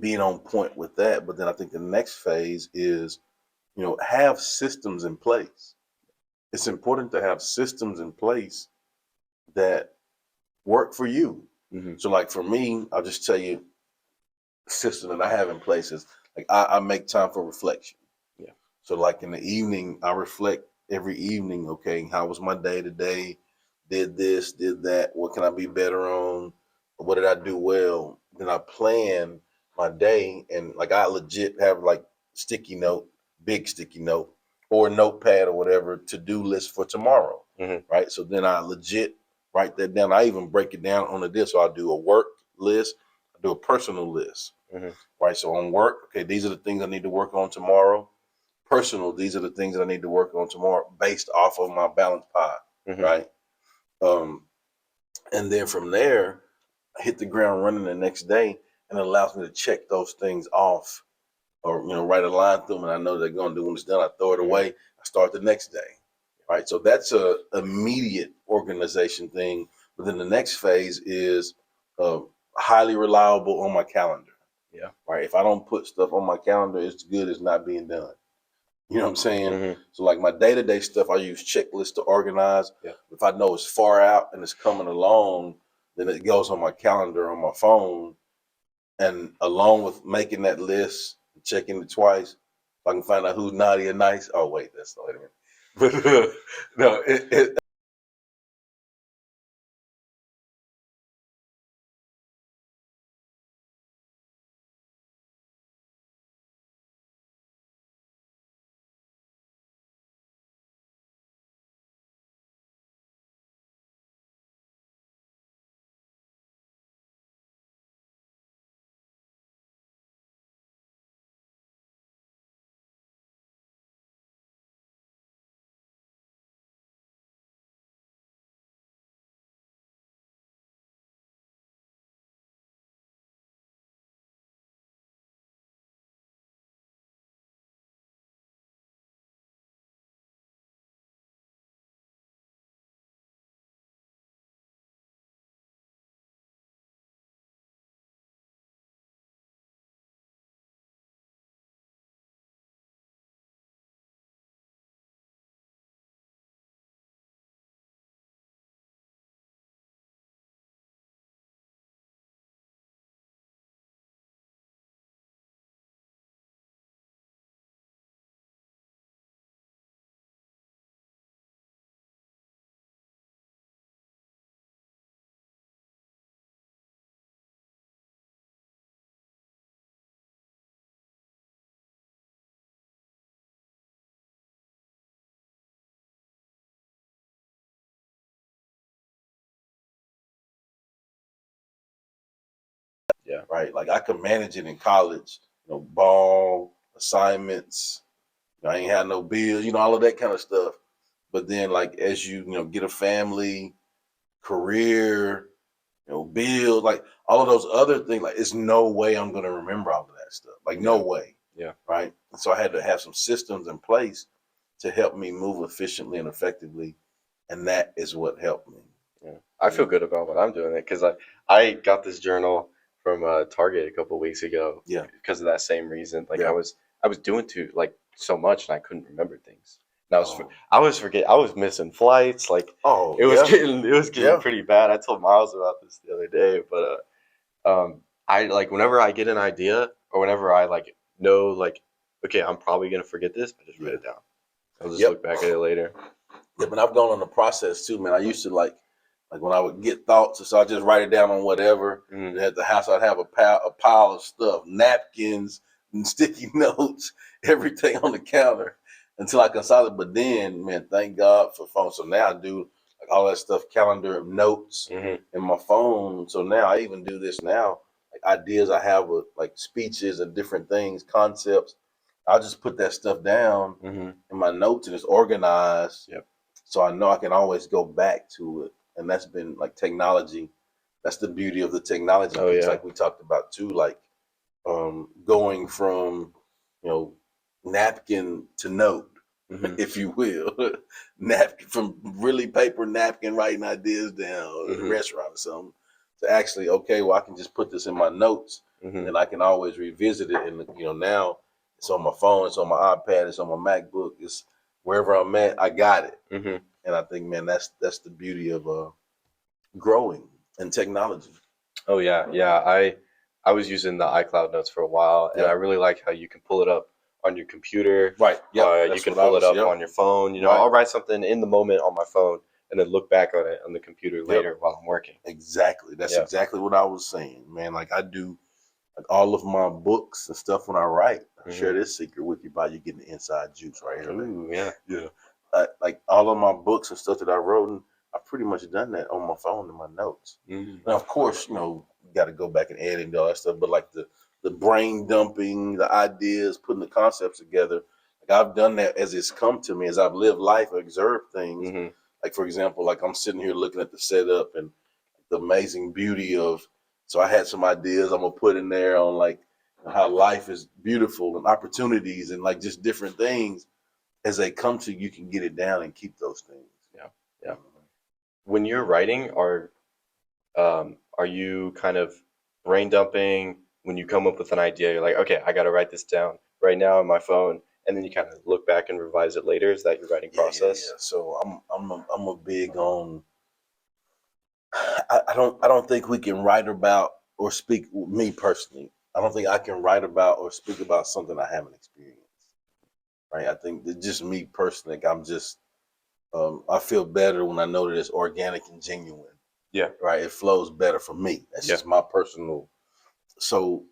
[SPEAKER 2] being on point with that. But then I think the next phase is have systems in place. It's important to have systems in place that work for you.
[SPEAKER 1] Mm-hmm.
[SPEAKER 2] So like for me, I'll just tell you system that I have in place is like I make time for reflection.
[SPEAKER 1] Yeah.
[SPEAKER 2] So like in the evening, I reflect every evening. Okay, how was my day today? Did this, did that. What can I be better on? What did I do well? Then I plan my day, and like I legit have like sticky note, big sticky note, or a notepad or whatever to do list for tomorrow.
[SPEAKER 1] Mm-hmm.
[SPEAKER 2] Right. So then I legit write that down. I even break it down on the list. So I do a work list. I do a personal list.
[SPEAKER 1] Mm-hmm.
[SPEAKER 2] Right. So on work, okay, these are the things I need to work on tomorrow. Personal, these are the things that I need to work on tomorrow based off of my balanced pie.
[SPEAKER 1] Mm-hmm.
[SPEAKER 2] Right. Um, and then from there, I hit the ground running the next day, and it allows me to check those things off or write a line through them, and I know they're going to do when it's done. I throw it away. I start the next day. Right. So that's a immediate organization thing But then the next phase is highly reliable on my calendar.
[SPEAKER 1] Yeah.
[SPEAKER 2] Right. If I don't put stuff on my calendar, it's good as not being done. You know what I'm saying?
[SPEAKER 1] Mm-hmm.
[SPEAKER 2] So like my day-to-day stuff, I use checklists to organize.
[SPEAKER 1] Yeah.
[SPEAKER 2] If I know it's far out and it's coming along, then it goes on my calendar on my phone. And along with making that list, checking it twice, if I can find out who's naughty or nice. Oh wait, that's wait a minute. But no,
[SPEAKER 1] Yeah.
[SPEAKER 2] right. Like I could manage it in college, ball, assignments. I ain't had no bills, all of that kind of stuff. But then like as you get a family, career, bills, like all of those other things, like it's no way I'm gonna remember all of that stuff. Like no way.
[SPEAKER 1] Yeah.
[SPEAKER 2] Right. And so I had to have some systems in place to help me move efficiently and effectively. And that is what helped me.
[SPEAKER 1] Yeah. I feel good about what I'm doing it because I got this journal from Target a couple of weeks ago.
[SPEAKER 2] Yeah.
[SPEAKER 1] Because of that same reason. Like
[SPEAKER 2] Yeah.
[SPEAKER 1] I was doing so much and I couldn't remember things. And
[SPEAKER 2] Oh.
[SPEAKER 1] I was missing flights. Like
[SPEAKER 2] Oh,
[SPEAKER 1] it was
[SPEAKER 2] yeah.
[SPEAKER 1] getting pretty bad. I told Miles about this the other day, but I like whenever I get an idea or whenever I like know like okay, I'm probably gonna forget this, I just write it down. I'll just
[SPEAKER 2] Yep.
[SPEAKER 1] look back at it later.
[SPEAKER 2] Yeah, but I've gone on the process too, man. I used to like when I would get thoughts, so I just write it down on whatever. And at the house, I'd have a pile of stuff, napkins and sticky notes, everything on the counter until I consolidate. But then, man, thank God for phone. So now I do like all that stuff, calendar, notes, in my phone. So now I even do this now, like ideas I have with like speeches and different things, concepts. I'll just put that stuff down in my notes and it's organized.
[SPEAKER 1] Yep.
[SPEAKER 2] So I know I can always go back to it. And that's been like technology. That's the beauty of the technology piece,
[SPEAKER 1] Yeah.
[SPEAKER 2] like we talked about too, like going from, napkin to note, if you will, napkin from really paper napkin writing ideas down at a restaurant or something, to actually, okay, well, I can just put this in my notes and I can always revisit it. And, now it's on my phone, it's on my iPad, it's on my MacBook, it's wherever I'm at, I got it. And I think, man, that's the beauty of growing in technology.
[SPEAKER 1] Oh yeah, yeah. I was using the iCloud notes for a while, and I really like how you can pull it up on your computer.
[SPEAKER 2] Right. Yeah.
[SPEAKER 1] You can pull it up on your phone.
[SPEAKER 2] Right.
[SPEAKER 1] I'll write something in the moment on my phone, and then look back on it on the computer later while I'm working.
[SPEAKER 2] Exactly. That's exactly what I was saying, man. Like I do, like all of my books and stuff when I write. I share this secret with you by you getting the inside juice right here.
[SPEAKER 1] Ooh, yeah.
[SPEAKER 2] Yeah. Like all of my books and stuff that I wrote, and I've pretty much done that on my phone in my notes. Now, of course, you got to go back and edit and all that stuff, but like the brain dumping, the ideas, putting the concepts together, like I've done that as it's come to me, as I've lived life, observed things. Like for example, like I'm sitting here looking at the setup and the amazing beauty of. So I had some ideas I'm gonna put in there on like how life is beautiful and opportunities and like just different things. As they come to you, can get it down and keep those things.
[SPEAKER 1] Yeah, yeah. When you're writing, Are you kind of brain dumping when you come up with an idea? You're like, okay, I got to write this down right now on my phone, and then you kind of look back and revise it later. Is that your writing process?
[SPEAKER 2] So I'm a big on. I don't think we can write about or speak. Me personally, I don't think I can write about or speak about something I haven't experienced. Right? I think that just me personally, I'm just I feel better when I know that it's organic and genuine.
[SPEAKER 1] Yeah.
[SPEAKER 2] Right? It flows better for me. That's just my personal. So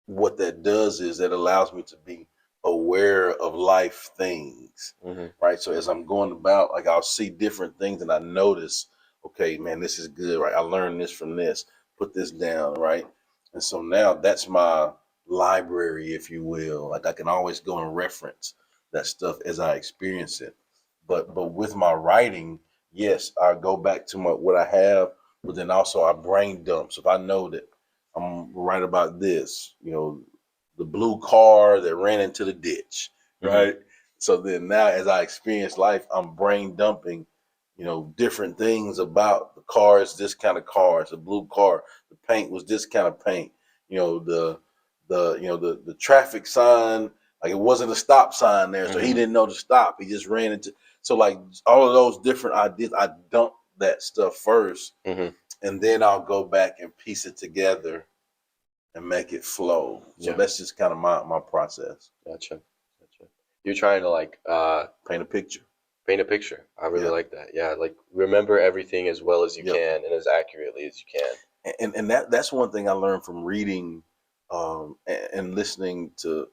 [SPEAKER 2] what that does is it allows me to be aware of life things, right? So as I'm going about, like I'll see different things and I notice, okay, man, this is good, right? I learned this from this, put this down, right? And so now that's my library, if you will. Like I can always go and reference that stuff as I experience it. But with my writing, yes, I go back to what I have, but then also I brain dump. So if I know that I'm right about this, the blue car that ran into the ditch, right? So then now as I experience life, I'm brain dumping, different things about the cars, this kind of cars, the blue car, the paint was this kind of paint, the traffic sign, like it wasn't a stop sign there, so he didn't know to stop. He just ran into so like all of those different ideas, I dump that stuff first, and then I'll go back and piece it together and make it flow. So that's just kind of my process.
[SPEAKER 1] Gotcha. You're trying to like
[SPEAKER 2] Paint a picture.
[SPEAKER 1] paint a picture. I really like that. Yeah, like remember everything as well as you can and as accurately as you can.
[SPEAKER 2] And that's one thing I learned from reading and listening to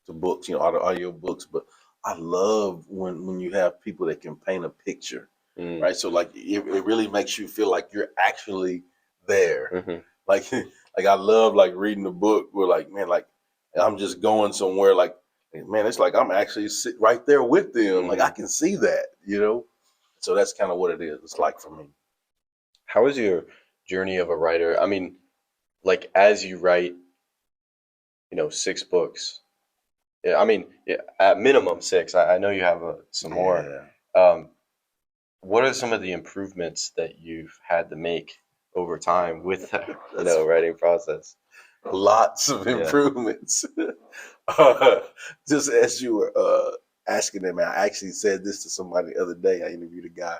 [SPEAKER 2] books, audio books. But I love when you have people that can paint a picture, right? So like it really makes you feel like you're actually there. Like like I love like reading a book where like man like I'm just going somewhere like man it's like I'm actually right there with them. Like I can see that. So that's kind of what it is. It's like for me.
[SPEAKER 1] How is your journey of a writer? I mean, like as you write, 6 books. Yeah, I mean, yeah, at minimum 6. I know you have some more. What are some of the improvements that you've had to make over time with that, writing process?
[SPEAKER 2] Lots of improvements. Just as you were asking them, I actually said this to somebody the other day. I interviewed a guy.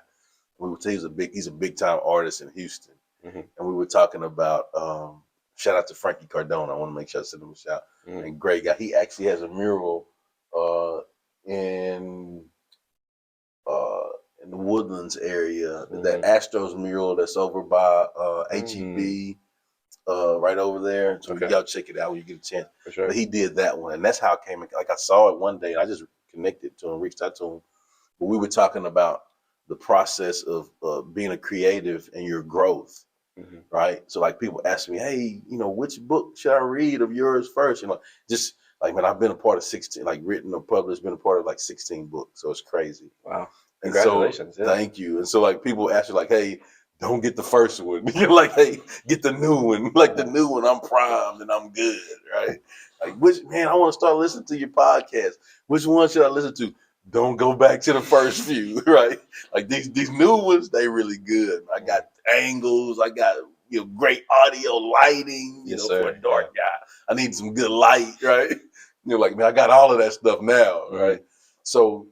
[SPEAKER 2] He's a big time artist in Houston, and we were talking about. Shout out to Frankie Cardone. I want to make sure I send him a shout. And great guy. He actually has a mural in the Woodlands area. That Astros mural that's over by HEB. Right over there. So y'all check it out when you get a chance.
[SPEAKER 1] For sure.
[SPEAKER 2] But he did that one, and that's how it came. Like I saw it one day, and I just connected to him, reached out to him. But we were talking about the process of being a creative and your growth, right? So like people ask me, hey, which book should I read of yours first? Just like man, I've been a part of 16, like written or published, been a part of like 16 books, so it's crazy.
[SPEAKER 1] Wow.
[SPEAKER 2] And
[SPEAKER 1] congratulations.
[SPEAKER 2] Thank you. And so like people ask you like, hey, don't get the first one. You're like, hey, get the new one. Like the new one, I'm primed and I'm good, right? Like which man, I want to start listening to your podcast. Which one should I listen to? Don't go back to the first few, right? Like these new ones, they really good. I got angles, I got great audio lighting, for a dark guy. I need some good light, right? Like man, I got all of that stuff now, right? So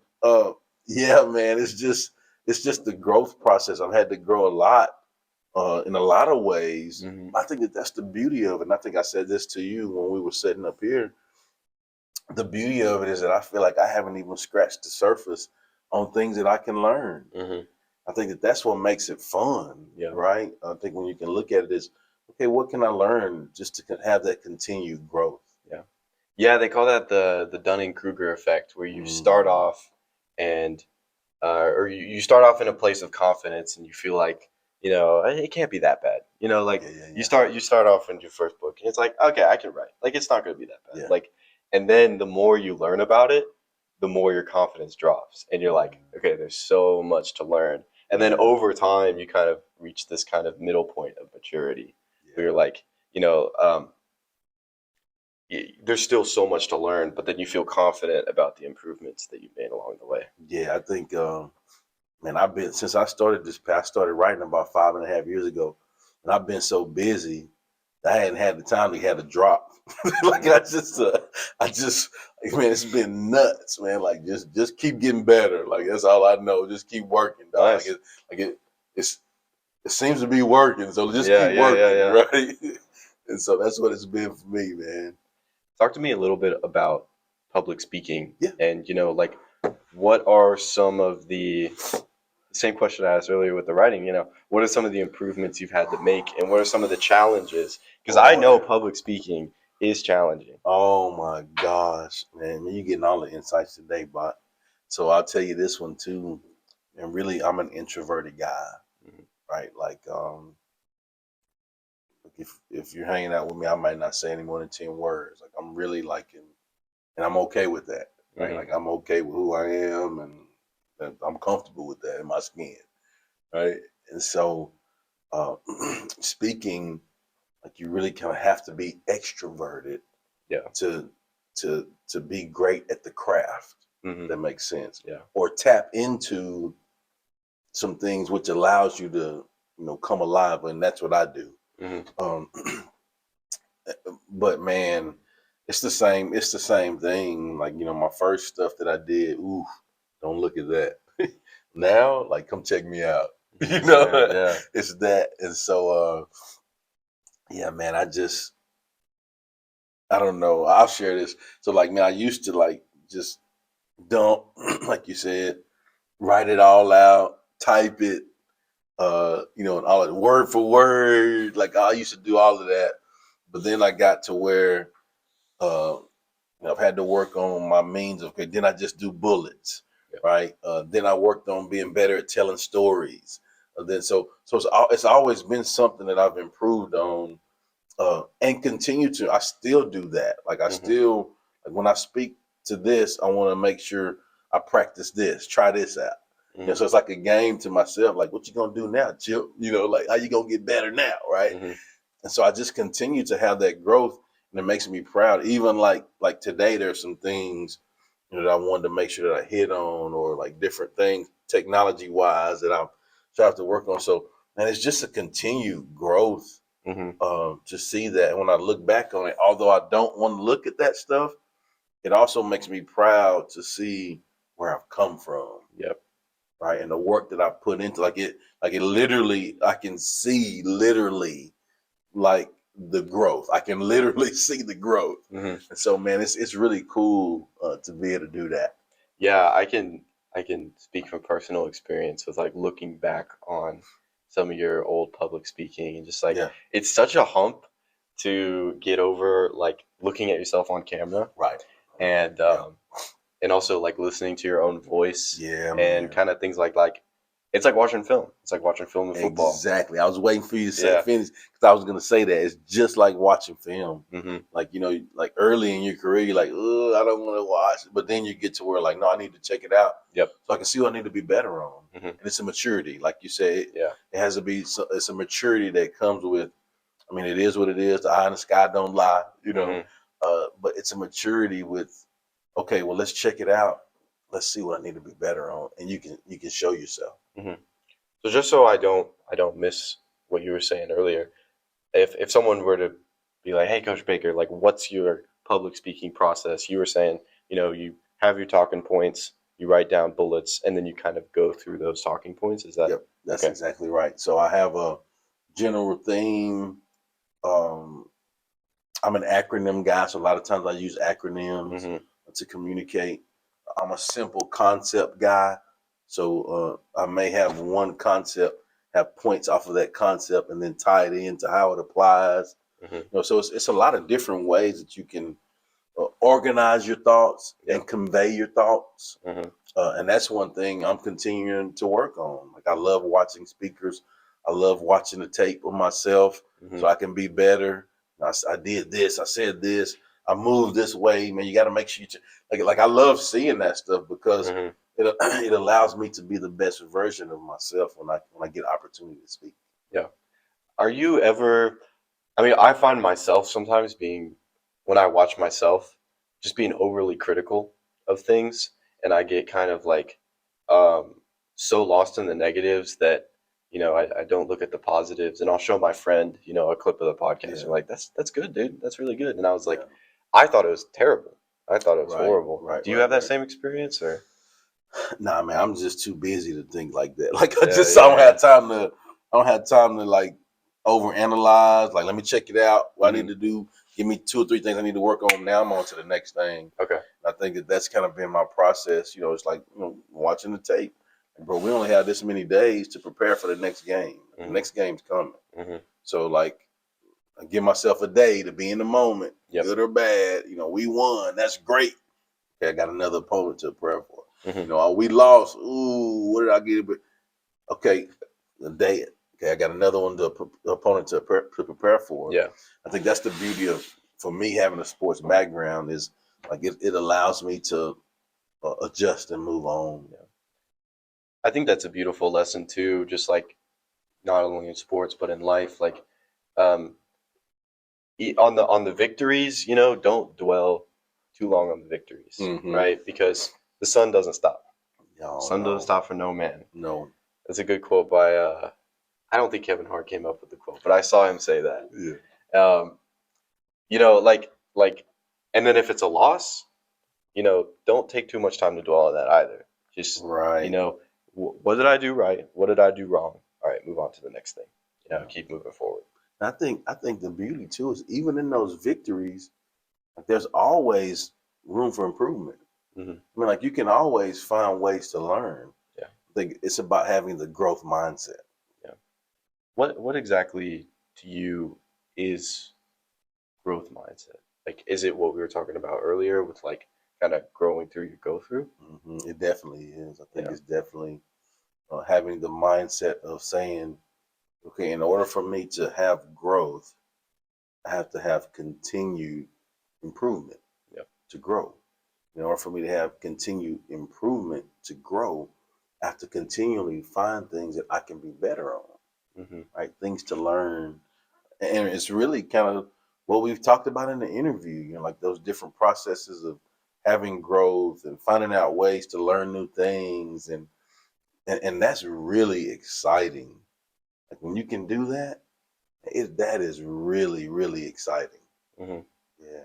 [SPEAKER 2] yeah, man, it's just the growth process. I've had to grow a lot in a lot of ways. I think that's the beauty of it. And I think I said this to you when we were sitting up here. The beauty of it is that I feel like I haven't even scratched the surface on things that I can learn. I think that's what makes it fun, right? I think when you can look at it as, okay, what can I learn just to have that continued growth?
[SPEAKER 1] Yeah, they call that the Dunning-Kruger effect, where you start off and or you start off in a place of confidence and you feel like it can't be that bad. You start off in your first book and it's like, okay, I can write. Like it's not going to be that bad. Like, and then the more you learn about it, the more your confidence drops and you're like, okay, there's so much to learn. And then over time, you kind of reach this kind of middle point of maturity where you're like, there's still so much to learn, but then you feel confident about the improvements that you've made along the way.
[SPEAKER 2] Yeah, I think man, since I started I started writing about 5.5 years ago, and I've been so busy that I hadn't had the time to have a drop. Like I just, man, it's been nuts, man. Like just keep getting better. Like that's all I know. Just keep working, dog.
[SPEAKER 1] Nice.
[SPEAKER 2] It's it seems to be working, so just
[SPEAKER 1] Yeah,
[SPEAKER 2] keep working,
[SPEAKER 1] yeah.
[SPEAKER 2] right? And so that's what it's been for me, man.
[SPEAKER 1] Talk to me a little bit about public speaking,
[SPEAKER 2] Yeah.
[SPEAKER 1] and like what are some of the same question I asked earlier with the writing, what are some of the improvements you've had to make, and what are some of the challenges? Because I
[SPEAKER 2] Boy,
[SPEAKER 1] know public speaking is challenging.
[SPEAKER 2] oh my gosh, man, you're getting all the insights today, Bott. So I'll tell you this one too. And really, I'm an introverted guy,
[SPEAKER 1] Mhm.
[SPEAKER 2] right? Like, if you're hanging out with me, I might not say any more than 10 words. Like, I'm really and I'm okay with that, right?
[SPEAKER 1] Mhm.
[SPEAKER 2] Like, I'm okay with who I am, and I'm comfortable with that in my skin, right? And so, uh, speaking, like, you really kind of have to be extroverted
[SPEAKER 1] Yeah.
[SPEAKER 2] to to be great at the craft.
[SPEAKER 1] Hmm.
[SPEAKER 2] That makes sense.
[SPEAKER 1] Yeah.
[SPEAKER 2] Or tap into some things which allows you to, come alive, and that's what I do.
[SPEAKER 1] Hmm.
[SPEAKER 2] Um, but man, it's the same. It's the same thing. Like my first stuff that I did. Ooh, don't look at that. Now, like, come check me out.
[SPEAKER 1] Yeah. Yeah.
[SPEAKER 2] It's that. And so, yeah, man, I don't know. I'll share this. So, like, man, I used to like just dump, like you said, write it all out, type it, and all it word for word. Like I used to do all of that, but then I got to where uh, I've had to work on my means of. Okay, then I just do bullets,
[SPEAKER 1] Yeah.
[SPEAKER 2] right? Then I worked on being better at telling stories. Then it's always been something that I've improved on, and continue to. I still do that. Like I
[SPEAKER 1] Hmm.
[SPEAKER 2] still like when I speak to this, I want to make sure I practice this, try this out.
[SPEAKER 1] Hmm.
[SPEAKER 2] So it's like a game to myself. Like, what you gonna do now, Chip? Like how you gonna get better now, right?
[SPEAKER 1] Hmm.
[SPEAKER 2] And so I just continue to have that growth, and it makes me proud. Even like today, there's some things that I wanted to make sure that I hit on, or like different things technology wise that I'm trying to work on. So, man, it's just a continued growth,
[SPEAKER 1] Hmm.
[SPEAKER 2] to see that. And when I look back on it, although I don't want to look at that stuff, it also makes me proud to see where I've come from,
[SPEAKER 1] Yep.
[SPEAKER 2] right? And the work that I put into like it literally, I can see literally like the growth. I can literally see the growth.
[SPEAKER 1] Hmm.
[SPEAKER 2] And so, man, it's really cool to be able to do that.
[SPEAKER 1] Yeah, I can speak from personal experience with like looking back on some of your old public speaking, and just like
[SPEAKER 2] Yeah,
[SPEAKER 1] it's such a hump to get over, like looking at yourself on camera,
[SPEAKER 2] right.
[SPEAKER 1] and
[SPEAKER 2] Yeah,
[SPEAKER 1] also like listening to your own voice
[SPEAKER 2] yeah,
[SPEAKER 1] and
[SPEAKER 2] man.
[SPEAKER 1] kind of things like it's like watching film. It's like watching film in football.
[SPEAKER 2] Exactly. I was waiting for you to say
[SPEAKER 1] Yeah.
[SPEAKER 2] finish because I was going to say that it's just like watching film.
[SPEAKER 1] Hmm.
[SPEAKER 2] Like like early in your career, you're like, oh, I don't want to watch, but then you get to where like, no, I need to check it out
[SPEAKER 1] Yep.
[SPEAKER 2] so I can see what I need to be better on.
[SPEAKER 1] Hmm.
[SPEAKER 2] And it's a maturity, like you said.
[SPEAKER 1] Yeah.
[SPEAKER 2] It has to be. It's a maturity that comes with. I mean, it is what it is. The eye in the sky don't lie,
[SPEAKER 1] Hmm.
[SPEAKER 2] But it's a maturity with. Okay, well, let's check it out. Let's see what I need to be better on, and you can show yourself.
[SPEAKER 1] Hmm. So just so I don't miss what you were saying earlier, if someone were to be like, "Hey, Coach Baker, like, what's your public speaking process?" You were saying, you have your talking points, you write down bullets, and then you kind of go through those talking points. Is that
[SPEAKER 2] Yep, that's
[SPEAKER 1] okay?
[SPEAKER 2] exactly right. So I have a general theme. Um, I'm an acronym guy, so a lot of times I use acronyms
[SPEAKER 1] Hmm.
[SPEAKER 2] to communicate. I'm a simple concept guy, so I may have one concept, have points off of that concept, and then tie it into how it applies.
[SPEAKER 1] Hmm.
[SPEAKER 2] So it's a lot of different ways that you can organize your thoughts
[SPEAKER 1] Yeah.
[SPEAKER 2] and convey your thoughts.
[SPEAKER 1] Hmm.
[SPEAKER 2] And that's one thing I'm continuing to work on. Like I love watching speakers. I love watching the tape of myself
[SPEAKER 1] Hmm.
[SPEAKER 2] so I can be better. I did this. I said this. I moved this way. Man, you got to make sure like I love seeing that stuff because
[SPEAKER 1] Hmm.
[SPEAKER 2] it allows me to be the best version of myself when I get opportunity to speak.
[SPEAKER 1] Yeah. Are you ever? I mean, I find myself sometimes being, when I watch myself, just being overly critical of things, and I get kind of like, um, so lost in the negatives that, I don't look at the positives, and I'll show my friend, a clip of the podcast.
[SPEAKER 2] Yeah.
[SPEAKER 1] I'm like, that's good, dude. That's really good. And I was like,
[SPEAKER 2] Yeah.
[SPEAKER 1] I thought it was terrible. I thought it was
[SPEAKER 2] Right,
[SPEAKER 1] horrible.
[SPEAKER 2] right,
[SPEAKER 1] Do you
[SPEAKER 2] right,
[SPEAKER 1] have that
[SPEAKER 2] right.
[SPEAKER 1] same experience, or?
[SPEAKER 2] Nah, man, I'm just too busy to think like that. Like I
[SPEAKER 1] Yeah,
[SPEAKER 2] just
[SPEAKER 1] yeah,
[SPEAKER 2] I don't have time to like overanalyze. Like, let me check it out. What I need to do. Give me 2 or 3 things I need to work on. Now I'm on to the next thing.
[SPEAKER 1] Okay.
[SPEAKER 2] I think that's kind of been my process. It's like, watching the tape. Like, bro, we only have this many days to prepare for the next game. The next game's coming. So, like, I give myself a day to be in the moment, good or bad. We won. That's great. Okay, I got another opponent to prepare for. We lost. Ooh, what did I get? But okay, a day. Okay, I got another one opponent to prepare for.
[SPEAKER 1] Yeah.
[SPEAKER 2] I think that's the beauty of, for me, having a sports background, is like it allows me to adjust and move on.
[SPEAKER 1] Yeah. I think that's a beautiful lesson too, just like not only in sports but in life. Like, um, on the victories, don't dwell too long on the victories, right? Because the sun doesn't stop. Sun doesn't stop for no man.
[SPEAKER 2] No.
[SPEAKER 1] That's a good quote by. I don't think Kevin Hart came up with the quote, but I saw him say that.
[SPEAKER 2] Yeah.
[SPEAKER 1] Like, and then if it's a loss, don't take too much time to dwell on that either. Just
[SPEAKER 2] Right.
[SPEAKER 1] What did I do right? What did I do wrong? All right, move on to the next thing. Keep moving forward.
[SPEAKER 2] I think the beauty too is, even in those victories, like, there's always room for improvement. I mean, like, you can always find ways to learn.
[SPEAKER 1] Yeah.
[SPEAKER 2] I think it's about having the growth mindset.
[SPEAKER 1] Yeah. What exactly to you is growth mindset? Like, is it what we were talking about earlier with, like, kind of growing through your go through?
[SPEAKER 2] It definitely is. I think it's definitely having the mindset of saying, okay, in order for me to have growth, I have to have continued improvement to grow. In order for me to have continued improvement to grow, I have to continually find things that I can be better on, right? Things to learn. And it's really kind of what we've talked about in the interview, like those different processes of having growth and finding out ways to learn new things. And that's really exciting. Like, when you can do that, that is really, really exciting. Yeah.